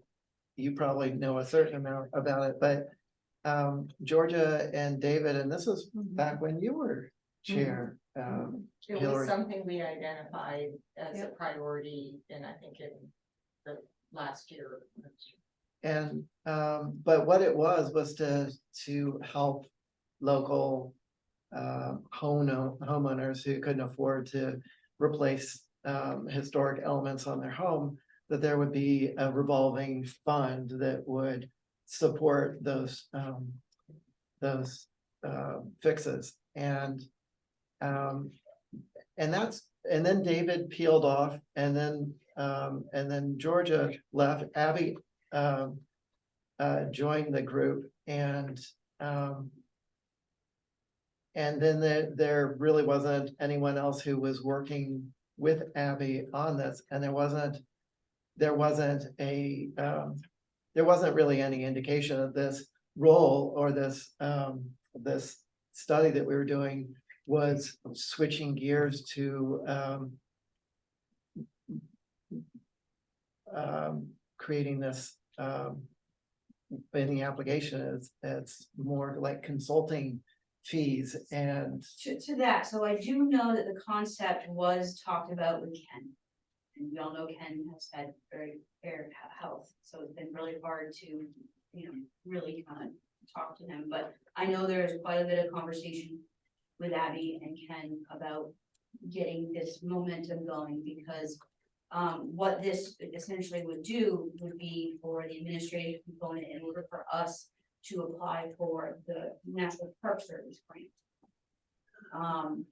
you probably know a certain amount about it, but Georgia and David, and this was back when you were chair. It was Hillary. something we identified as a Yep. priority, and I think in the last year. And, but what it was to help local homeowners who couldn't afford to replace historic elements on their home, that there would be a revolving fund that would support those fixes. And then David peeled off, and then Georgia left. Abby joined the group, and then there really wasn't anyone else who was working with Abby on this, and there wasn't really any indication of this role or this study that we were doing was switching gears to creating this in the application. It's more like consulting fees and To that, so I do know that the concept was talked about with Ken. And we all know Ken has had very fair health, so it's been really hard to, you know, really kind of talk to him, but I know there's quite a bit of conversation with Abby and Ken about getting this momentum going, because What this essentially would do would be for the administrative component in order for us to apply for the National Park Service grant.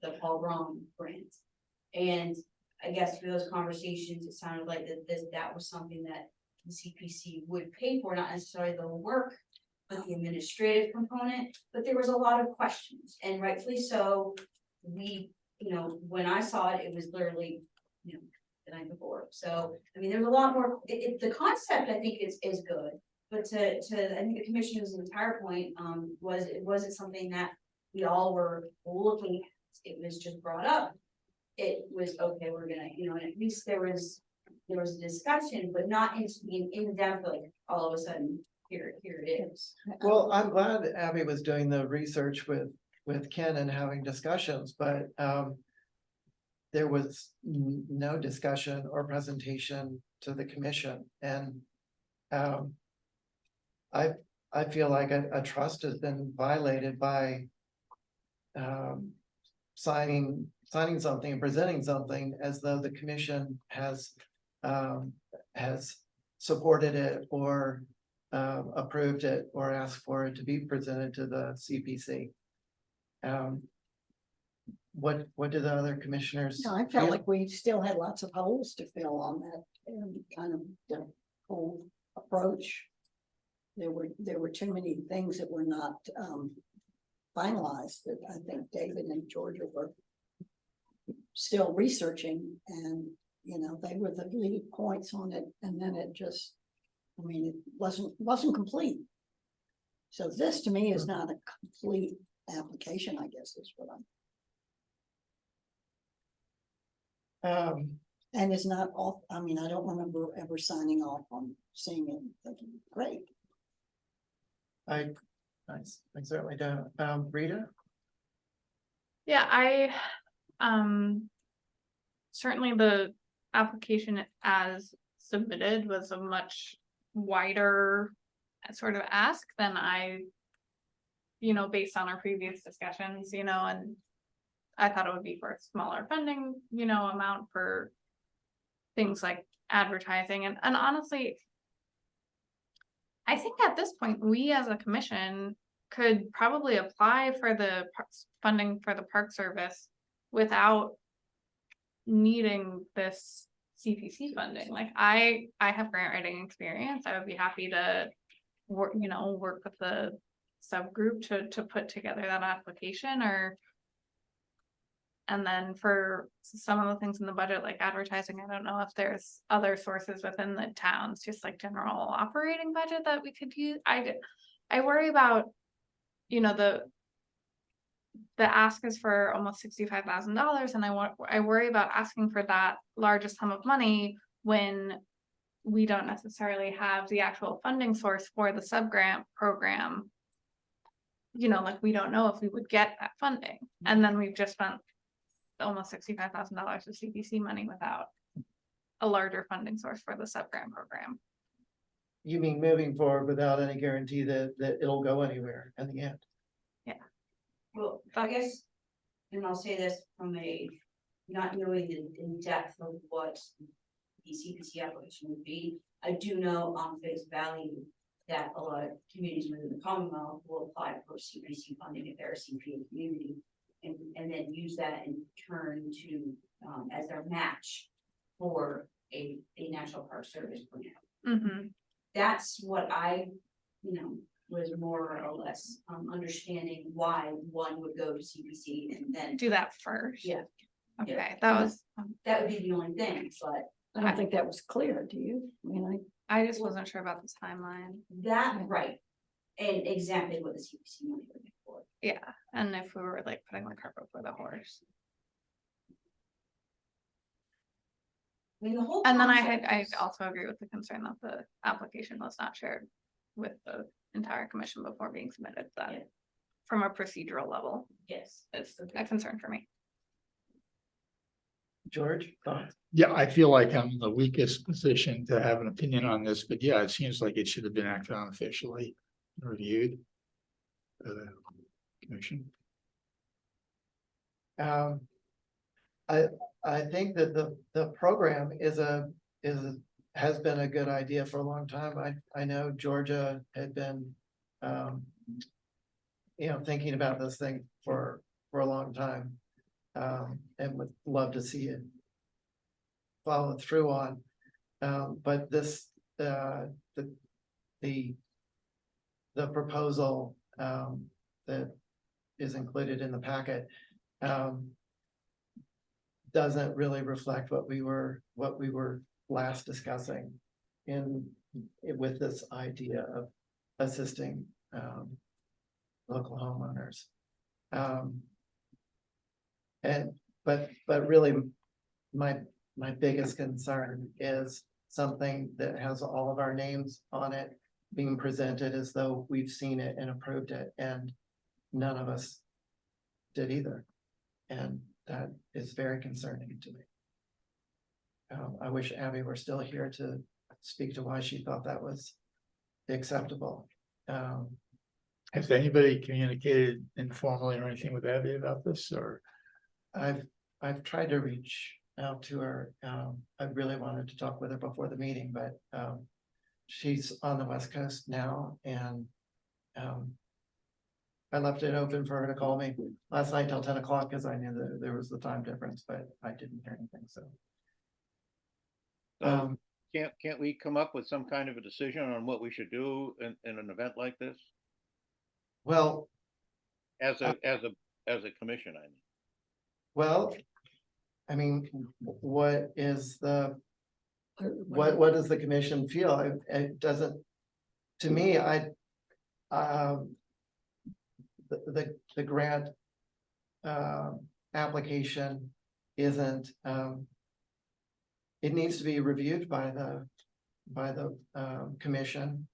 The Paul Brown grant. And I guess through those conversations, it sounded like that was something that the CPC would pay for, not necessarily the work, but the administrative component, but there was a lot of questions, and rightfully so. We, when I saw it, it was literally, the night before, so, I mean, there's a lot more, the concept, I think, is good. But I think the commissioner's entire point, it wasn't something that we all were looking at, it was just brought up. It was, okay, we're gonna, and at least there was a discussion, but not in depth, like, all of a sudden, here it is. Well, I'm glad that Abby was doing the research with Ken and having discussions, but there was no discussion or presentation to the commission, and I feel like a trust has been violated by signing something and presenting something as though the commission has supported it or approved it or asked for it to be presented to the CPC. What do the other commissioners? No, I feel? felt like we still had lots of holes to fill on that kind of the whole approach. There were too many things that were not finalized that I think David and Georgia were still researching, and they were the lead points on it, and then it just, I mean, it wasn't complete. So this to me is not a complete application, I guess is what and it's not off. I mean, I don't remember ever signing off on seeing it thinking, great. I certainly don't. Rita? Yeah, I certainly the application as submitted was a much wider sort of ask than based on our previous discussions, and I thought it would be for a smaller funding, amount for things like advertising, and honestly, I think at this point, we as a commission could probably apply for the funding for the Park Service without needing this CPC funding. Like I have grant writing experience. I would be happy to work with the subgroup to put together that application, and then for some of the things in the budget, like advertising, I don't know if there's other sources within the towns, just like general operating budget that we could use. I worry about, the ask is for almost $65,000, and I worry about asking for that largest sum of money when we don't necessarily have the actual funding source for the sub-grant program. Like we don't know if we would get that funding, and then we've just spent almost $65,000 of CPC money without a larger funding source for the sub-grant program. You mean moving forward without any guarantee that it'll go anywhere in the end? Yeah. Well, I guess, and I'll say this from a not knowing the in depth of what the CPC application would be. I do know on face value that a lot of communities within the Commonwealth will apply for CPC funding if they're a CPA community, and then use that in turn to as their match for a National Park Service grant. Mm-hmm. That's what I, was more or less understanding why one would go to CPC and then Do that first. Yeah. Okay, Yeah. that would be the only thing, but I don't think that was clear. Do you? I mean, I just wasn't sure about the timeline. that, right, and exactly what the CPC money would be for. Yeah, and if we were like putting the cart before the horse. I mean, the whole. And then I concept is- also agree with the concern that the application was not shared with the entire commission before being submitted, that Yeah. from a procedural level, Yes. is a concern for me. George, thoughts? Yeah, I feel like I'm in the weakest position to have an opinion on this, but yeah, it seems like it should have been acted on officially, reviewed. Commission. I I think that the program has been a good idea for a long time. I know Georgia had been, thinking about this thing for a long time. And would love to see it followed through on. But this, the proposal, that is included in the packet, doesn't really reflect what we were last discussing with this idea of assisting, local homeowners. But really, my biggest concern is something that has all of our names on it being presented as though we've seen it and approved it, and none of us did either. And that is very concerning to me. I wish Abby were still here to speak to why she thought that was acceptable. Has anybody communicated informally or anything with Abby about this, or? I've tried to reach out to her. I really wanted to talk with her before the meeting, but she's on the West Coast now, and I left it open for her to call me last night till 10 o'clock because I knew that there was the time difference, but I didn't hear anything. So, Can't we come up with some kind of a decision on what we should do in an event like this well, as a commission? I mean, well, I mean, what is what does the commission feel? It doesn't, to me, the grant application isn't, it needs to be reviewed by the commission.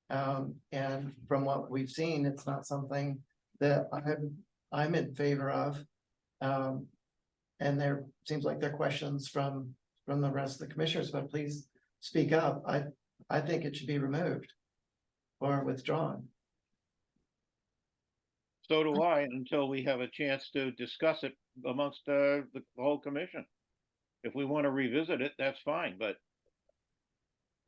And from what we've seen, it's not something that I'm in favor of. And there seems like there are questions from the rest of the commissioners, but please speak up. I think it should be removed or withdrawn. so do I, until we have a chance to discuss it amongst the whole commission. If we want to revisit it, that's fine, but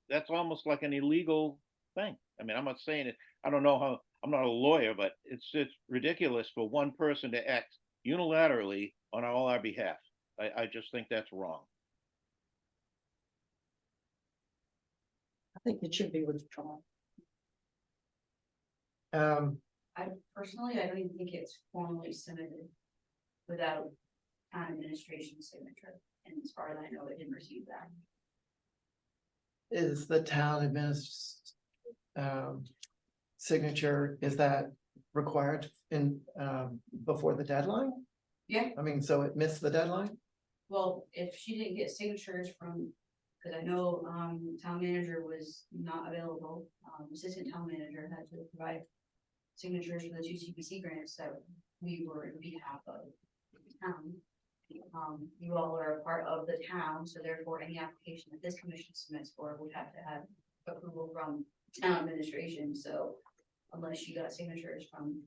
that's almost like an illegal thing. I mean, I'm not saying it, I don't know how, I'm not a lawyer, but it's ridiculous for one person to act unilaterally on all our behalf. I just think that's wrong. I think it should be withdrawn. I personally, I don't even think it's formally submitted without town administration signature, and as far as I know, it didn't receive that. Is the town signature, is that required in before the deadline? Yeah, I mean, so it missed the deadline? well, if she didn't get signatures from, because I know, town manager was not available, assistant town manager had to provide signatures for the two CPC grants that we were in behalf of the town. You all are a part of the town, so therefore any application that this commission submits for would have to have approval from town administration, so unless you got signatures from.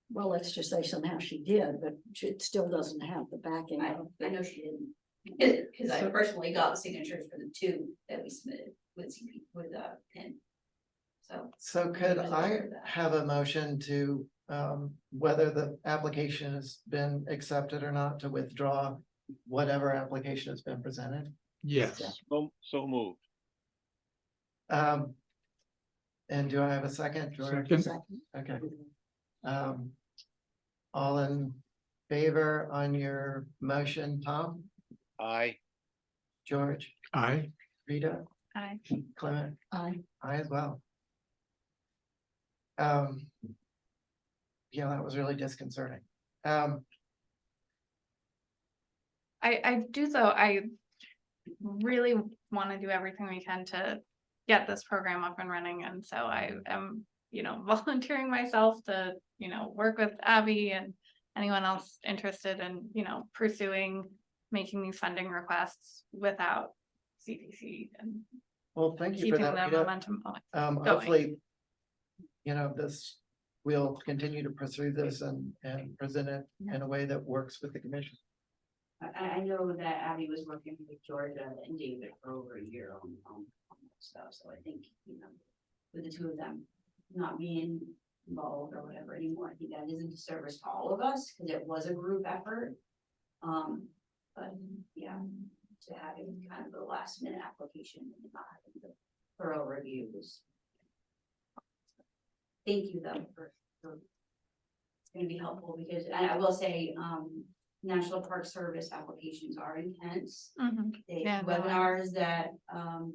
Well, let's just say somehow she did, but it still doesn't have the backing. I know she didn't, because I personally got the signatures for the two that we submitted with PIN. So could I have a motion to, whether the application has been accepted or not, to withdraw whatever application has been presented? Yes. So moved. And do I have a second, George? Second. Okay. All in favor on your motion, Tom, Aye. George, Aye. Rita, Aye. Clement? Aye. I as well. Yeah, that was really disconcerting. I do though, I really want to do everything we can to get this program up and running, and so I am, volunteering myself to, work with Abby and anyone else interested in, pursuing making these funding requests without CPC and Well, thank you for keeping the that, Rita. momentum going. Hopefully, we'll continue to pursue this and present it in a way that works with the commission. I know that Abby was working with Georgia and David for over a year on stuff, so I think, you know, with the two of them not being involved or whatever anymore, I think that is a disservice to all of us, because it was a group effort. But yeah, to having kind of the last minute application and not having the thorough review was. Thank you though for it's gonna be helpful, because I will say, National Park Service applications are intense. They Yeah, no, webinars that,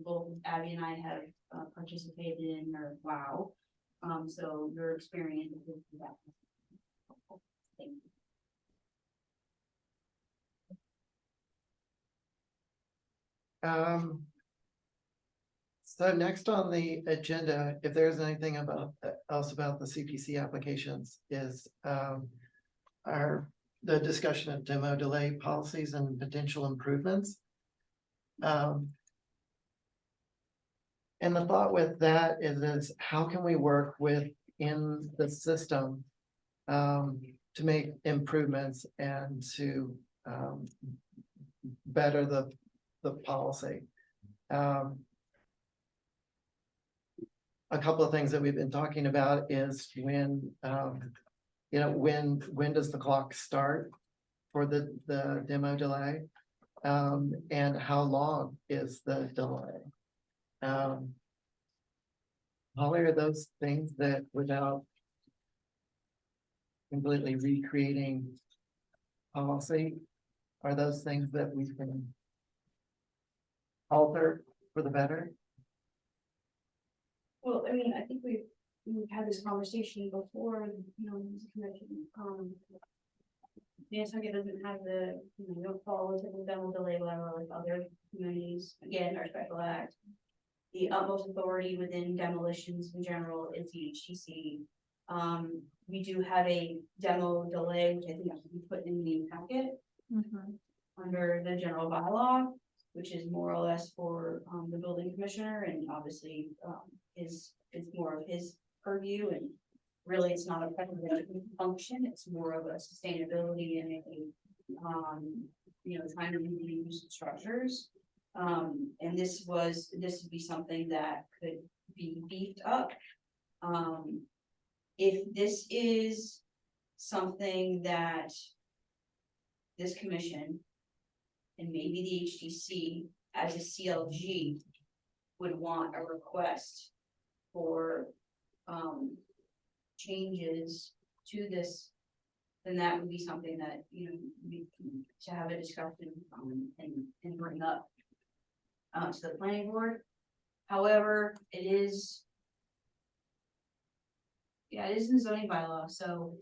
both Abby and I have participated in are wow. So your experience with that. Thank you. So next on the agenda, if there's anything about, else about the CPC applications is, the discussion of demo delay policies and potential improvements. And the thought with that is how can we work within the system to make improvements and to better the policy. A couple of things that we've been talking about is when, you know, when does the clock start for the demo delay? And how long is the delay? Holly, are those things that without completely recreating policy, are those things that we can alter for the better? Well, I mean, I think we've had this conversation before, you know, this commission, Nantucket doesn't have the, you know, don't follow to the demo delay level like other communities, again, our special act. The utmost authority within demolitions in general is the HTC. We do have a demo delay, which I think we put in the packet under the general bylaw, which is more or less for the building commissioner, and obviously is more of his purview, and really it's not a president function, it's more of a sustainability and a you know, trying to reuse structures. And this would be something that could be beefed up. If this is something that this commission and maybe the HDC as a CLG would want a request for changes to this, then that would be something that, you know, we to have a discussion and bring up to the planning board. However, it is, yeah, it is in the zoning bylaw, so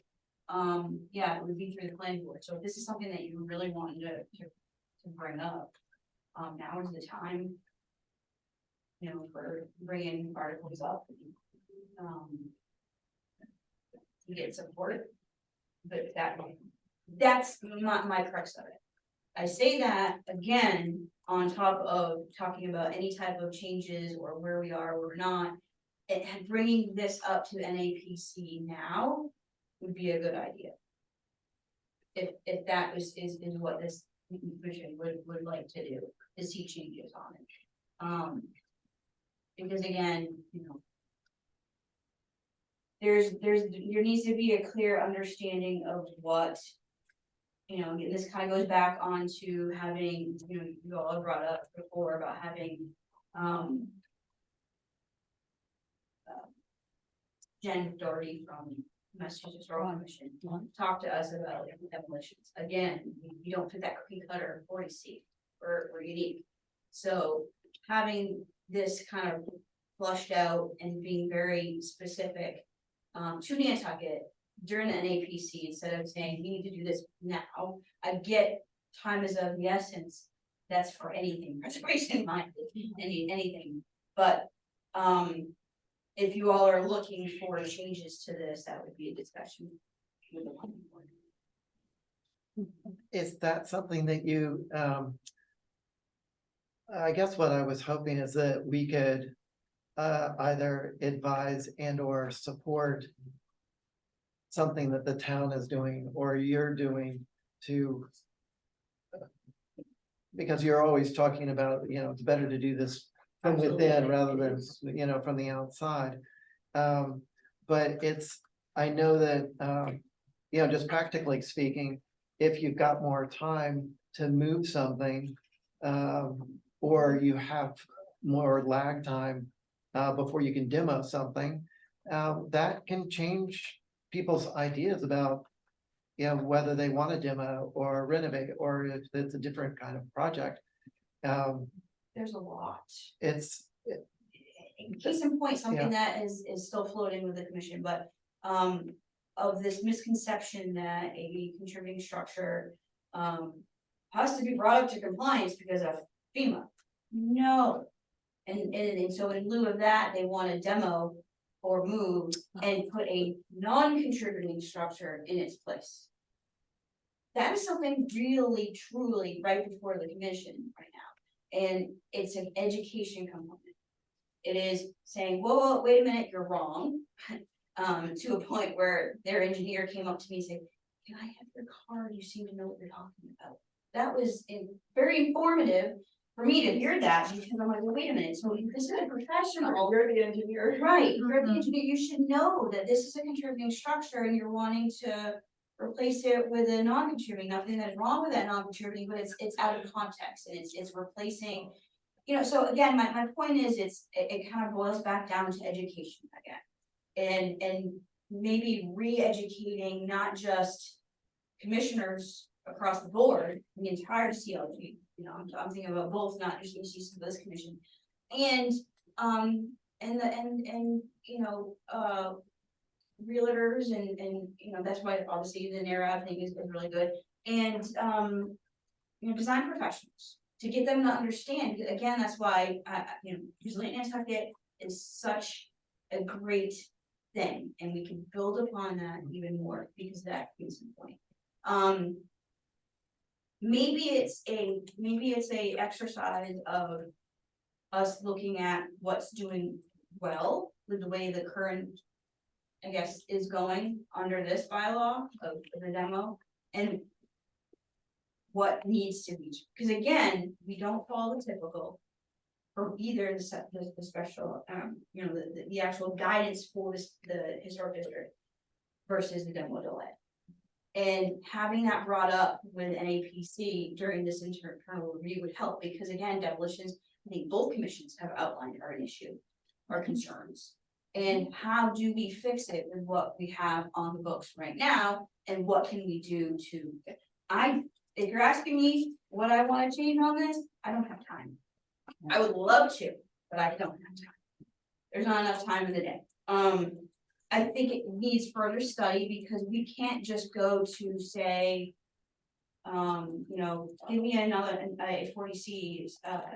yeah, it would be through the planning board. So if this is something that you really wanted to bring up, now is the time, you know, for bringing articles up, to get support. But that's not my crux of it. I say that again, on top of talking about any type of changes or where we are, or we're not, bringing this up to NAPC now would be a good idea. If that is what this commission would like to do, to see changes on it. Because again, you know, there needs to be a clear understanding of what, you know, and this kind of goes back on to having, you know, you all brought up before about having, Jen Doherty from Massachusetts Rural Commission talk to us about demolitions. Again, you don't fit that cookie cutter 40C, we're unique. So having this kind of flushed out and being very specific to Nantucket during the NAPC, instead of saying we need to do this now. I get time is of the essence. That's for anything, preservation minded, anything. But if you all are looking for changes to this, that would be a discussion with the planning board. Is that something that you, I guess what I was hoping is that we could either advise and or support something that the town is doing or you're doing to because you're always talking about, it's better to do this from within rather than, from the outside. But I know that, just practically speaking, if you've got more time to move something, or you have more lag time, before you can demo something, that can change people's ideas about, whether they want to demo or renovate, or if it's a different kind of project. There's a lot. It's, Case in point, Yeah. something that is still floating with the commission, but of this misconception that a contributing structure has to be brought up to compliance because of FEMA. No. And so in lieu of that, they want to demo or move and put a non-contributing structure in its place. That is something really, truly right before the commission right now. And it's an education component. It is saying, whoa, wait a minute, you're wrong. To a point where their engineer came up to me and said, can I have your card? You seem to know what you're talking about. That was very informative for me to hear that, because I'm like, well, wait a minute, so this is a professional. You're the engineer. Right, you're the engineer, you should know that this is a contributing structure and you're wanting to replace it with a non-contributing, nothing that is wrong with that non-contributing, but it's out of context and it's replacing. So again, my point is, it kind of boils back down to education again. And maybe re-educating not just commissioners across the board, the entire CLG, I'm thinking about both, not just this commission. And realtors and that's why obviously the NARA thing is really good. And design professionals, to get them to understand, again, that's why resilient Nantucket is such a great thing, and we can build upon that even more, because that is the point. Maybe it's a exercise of us looking at what's doing well with the way the current, I guess, is going under this bylaw of the demo, and what needs to be, because again, we don't follow the typical for either the special, the actual guidance for the historic district versus the demo delay. And having that brought up with NAPC during this internal review would help, because again, demolitions, I think both commissions have outlined are an issue, our concerns. And how do we fix it with what we have on the books right now, and what can we do to, if you're asking me what I want to change on this, I don't have time. I would love to, but I don't have time. There's not enough time in the day. I think it needs further study, because we can't just go to say, give me another a 40C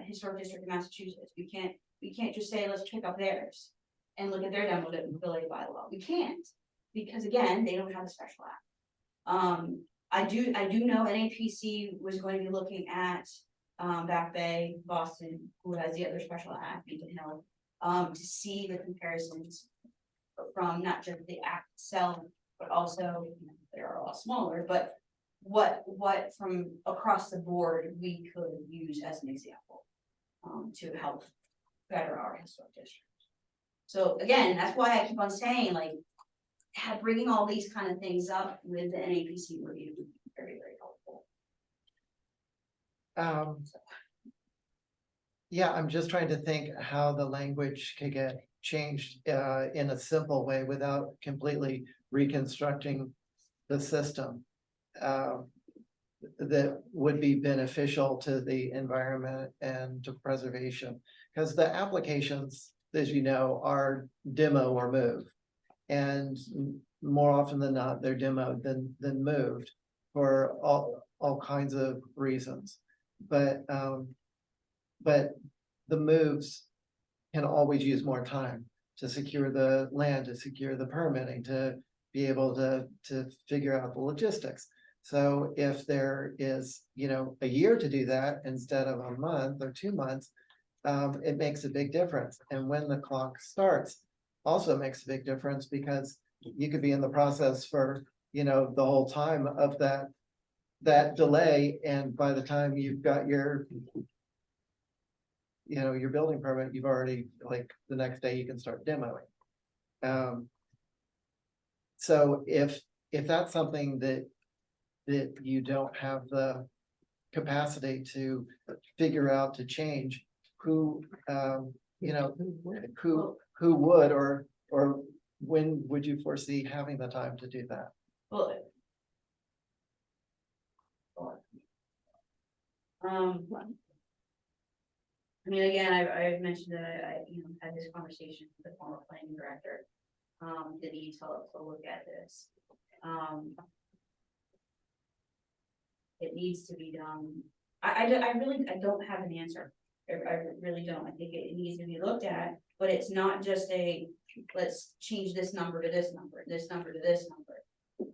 historic district in Massachusetts. We can't just say, let's pick up theirs and look at their demobility bylaw. We can't, because again, they don't have a special act. I do know NAPC was going to be looking at Back Bay, Boston, who has the other special act, Beacon Hill, to see the comparisons from not just the act itself, but also, they are a lot smaller, but what from across the board we could use as an example to help better our historic district. So again, that's why I keep on saying, like, bringing all these kind of things up with the NAPC review would be very, very helpful. Yeah, I'm just trying to think how the language could get changed in a simple way without completely reconstructing the system that would be beneficial to the environment and to preservation. Because the applications, as you know, are demo or move. And more often than not, they're demoed than moved for all kinds of reasons. But the moves can always use more time to secure the land, to secure the permitting, to be able to figure out the logistics. So if there is, a year to do that instead of a month or 2 months, it makes a big difference. And when the clock starts also makes a big difference, because you could be in the process for, the whole time of that that delay, and by the time you've got your your building permit, you've already, like, the next day you can start demoing. So if that's something that you don't have the capacity to figure out to change, who would, or when would you foresee having the time to do that? Well. I mean, again, I've mentioned that I had this conversation with the former planning director. The need to look at this. It needs to be done. I don't have an answer. I really don't. I think it needs to be looked at, but it's not just a, let's change this number to this number, this number to this number.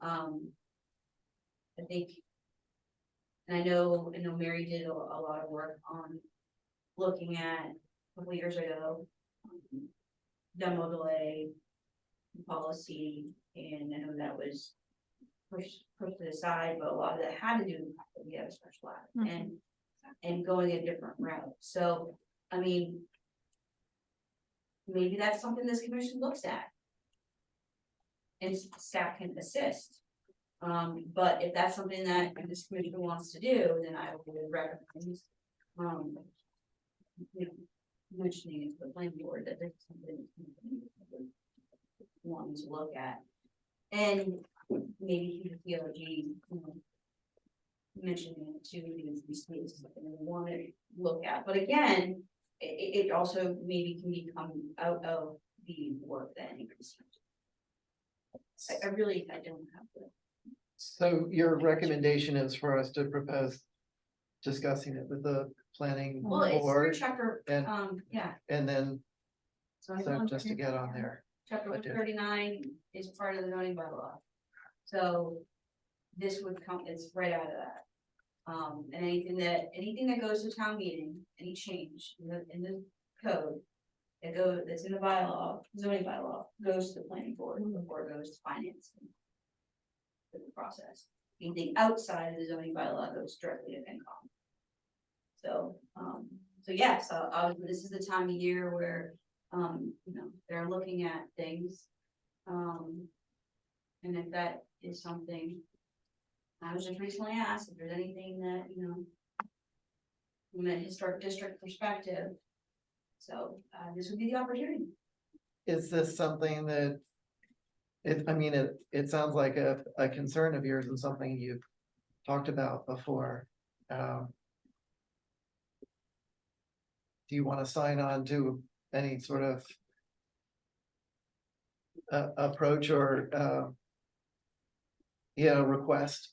I think, and I know Mary did a lot of work on looking at a couple years ago, demo delay policy, and I know that was pushed to the side, but a lot of that had to do with the fact that we have a special act and going a different route. So, I mean, maybe that's something this commission looks at. And staff can assist. But if that's something that this commission wants to do, then I would recommend, mentioning it to the planning board that there's something wanting to look at. And maybe the PLG, mentioning it to these things, something we want to look at. But again, it also maybe can become out of the work that anybody's. I don't have the. So your recommendation is for us to propose discussing it with the planning Well, it's through board, chapter, and- yeah. and then, So I so don't just to get on there. Chapter Okay. 139 is part of the zoning bylaw. So this would come, it's right out of that. And anything that goes to town meeting, any change in the code. That's in the bylaw, zoning bylaw, goes to the planning board before it goes to finance. The process, anything outside of the zoning bylaw goes directly to FinCom. So, yes, this is the time of year where, they're looking at things. And if that is something, I was just recently asked if there's anything that, from a historic district perspective. So, this would be the opportunity. Is this something that? It sounds like a concern of yours and something you've talked about before. Do you want to sign on to any sort of approach or request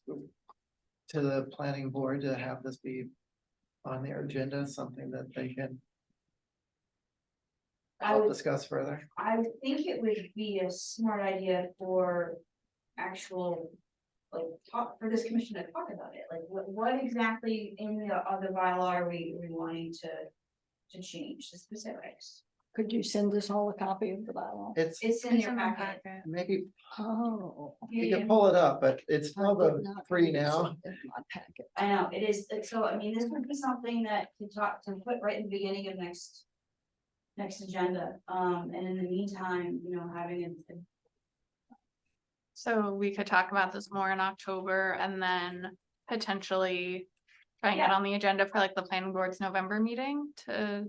to the planning board to have this be on their agenda, something that they can discuss further? I think it would be a smart idea for actual, talk, for this commission to talk about it, like what exactly in the other bylaw are we wanting to change the specifics? Could you send us all a copy of the bylaw? It's It's in your packet. maybe Oh. you can pull it up, but it's probably free now. My packet. I know, it is, so I mean, this would be something that to put right in the beginning of next agenda, and in the meantime, having a. So we could talk about this more in October and then potentially try and get on the agenda for like the planning board's November meeting to.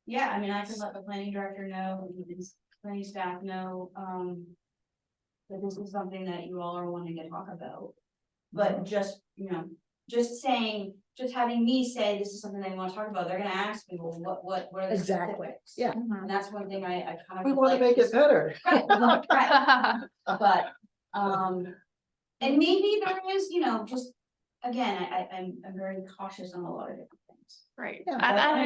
Yeah, I mean, I could let the planning director know, the planning staff know, that this is something that you all are wanting to talk about. But just, just having me say this is something they want to talk about, they're gonna ask me, well, what are the Exactly, specifics? yeah. And that's one thing I kind of. We want to make it better. Right, but, and maybe there is, just, again, I'm very cautious on a lot of different things. Right, Yeah,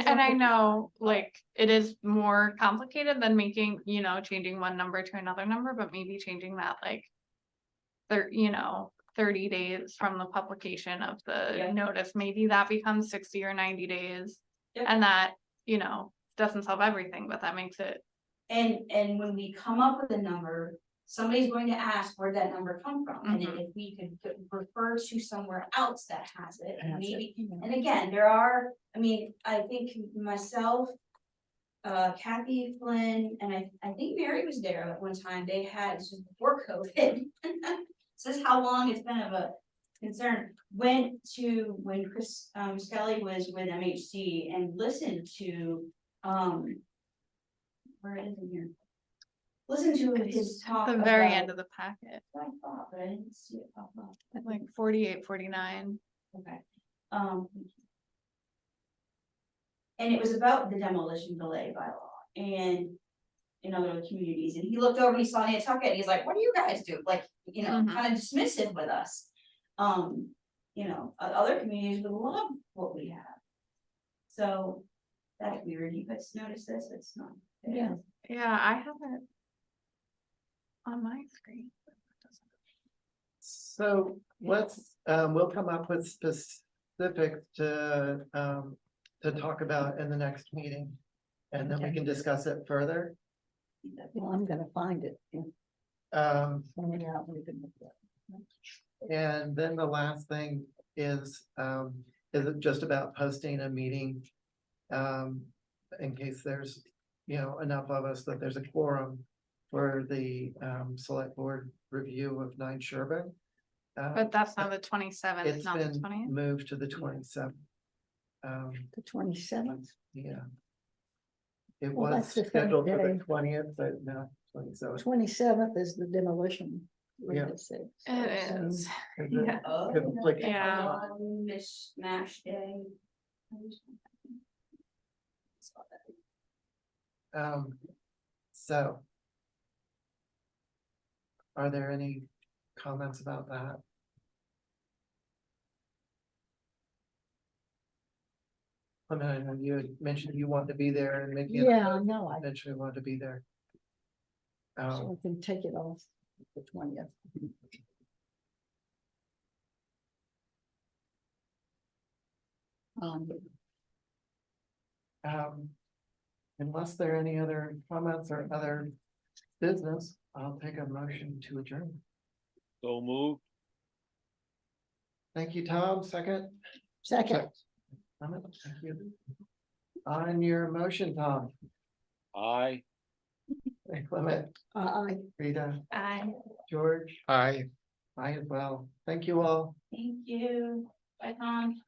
and I know, like, it is more complicated than making, changing one number to another number, but maybe changing that, like. 30 days from the publication of the Yeah. notice, maybe that becomes 60 or 90 days. Yep. And that, doesn't solve everything, but that makes it. And when we come up with a number, somebody's going to ask where'd that number come from, and Mhm. if we could refer to somewhere else that has it, and Has it, maybe, yeah. and again, there are, I mean, I think myself. Kathy Flynn, and I think Mary was there at one time, they had, this was before COVID. This is how long it's been of a concern, went to, when Chris, Skelly was with MHC and listened to, where is it here? Listen to his talk The very about- end of the packet, I thought, but I didn't see it pop up. like 48, 49. Okay, and it was about the demolition delay bylaw and in other communities, and he looked over and he saw Nantucket, and he's like, what do you guys do? Like, you know, Mhm. kind of dismissive with us. Other communities would love what we have. So that's weird, you guys notice this, it's not. Yeah. Yeah, I have it on my screen. So let's, we'll come up with specifics to talk about in the next meeting. And then we Okay. can discuss it further. Well, I'm gonna find it. Yeah. Find it out, we can look at it. And then the last thing is it just about posting a meeting? In case there's, enough of us that there's a quorum for the select board review of 9 Sherburne. But that's not the 27th, It's not the been 20th. moved to the 27th. The 27th. Yeah. It Well, was that's the same scheduled for the day. 20th, but no, 27th. 27th is the demolition. Yeah. It is. It is. Is it Yeah. Oh. conflict? Yeah. Mishmash day. So. Are there any comments about that? I mean, I know you had mentioned you want to be there and maybe. Yeah, I know, I Eventually want to be there. so I can take it off the 20th. Unless there are any other comments or other business, I'll take a motion to adjourn. So moved. Thank you, Tom. Second. Second, Clement, thank you. On your motion, Tom. Aye. Hey, Clement, I. Rita, I. George, I. I as well. Thank you all. Thank you. Bye, Tom.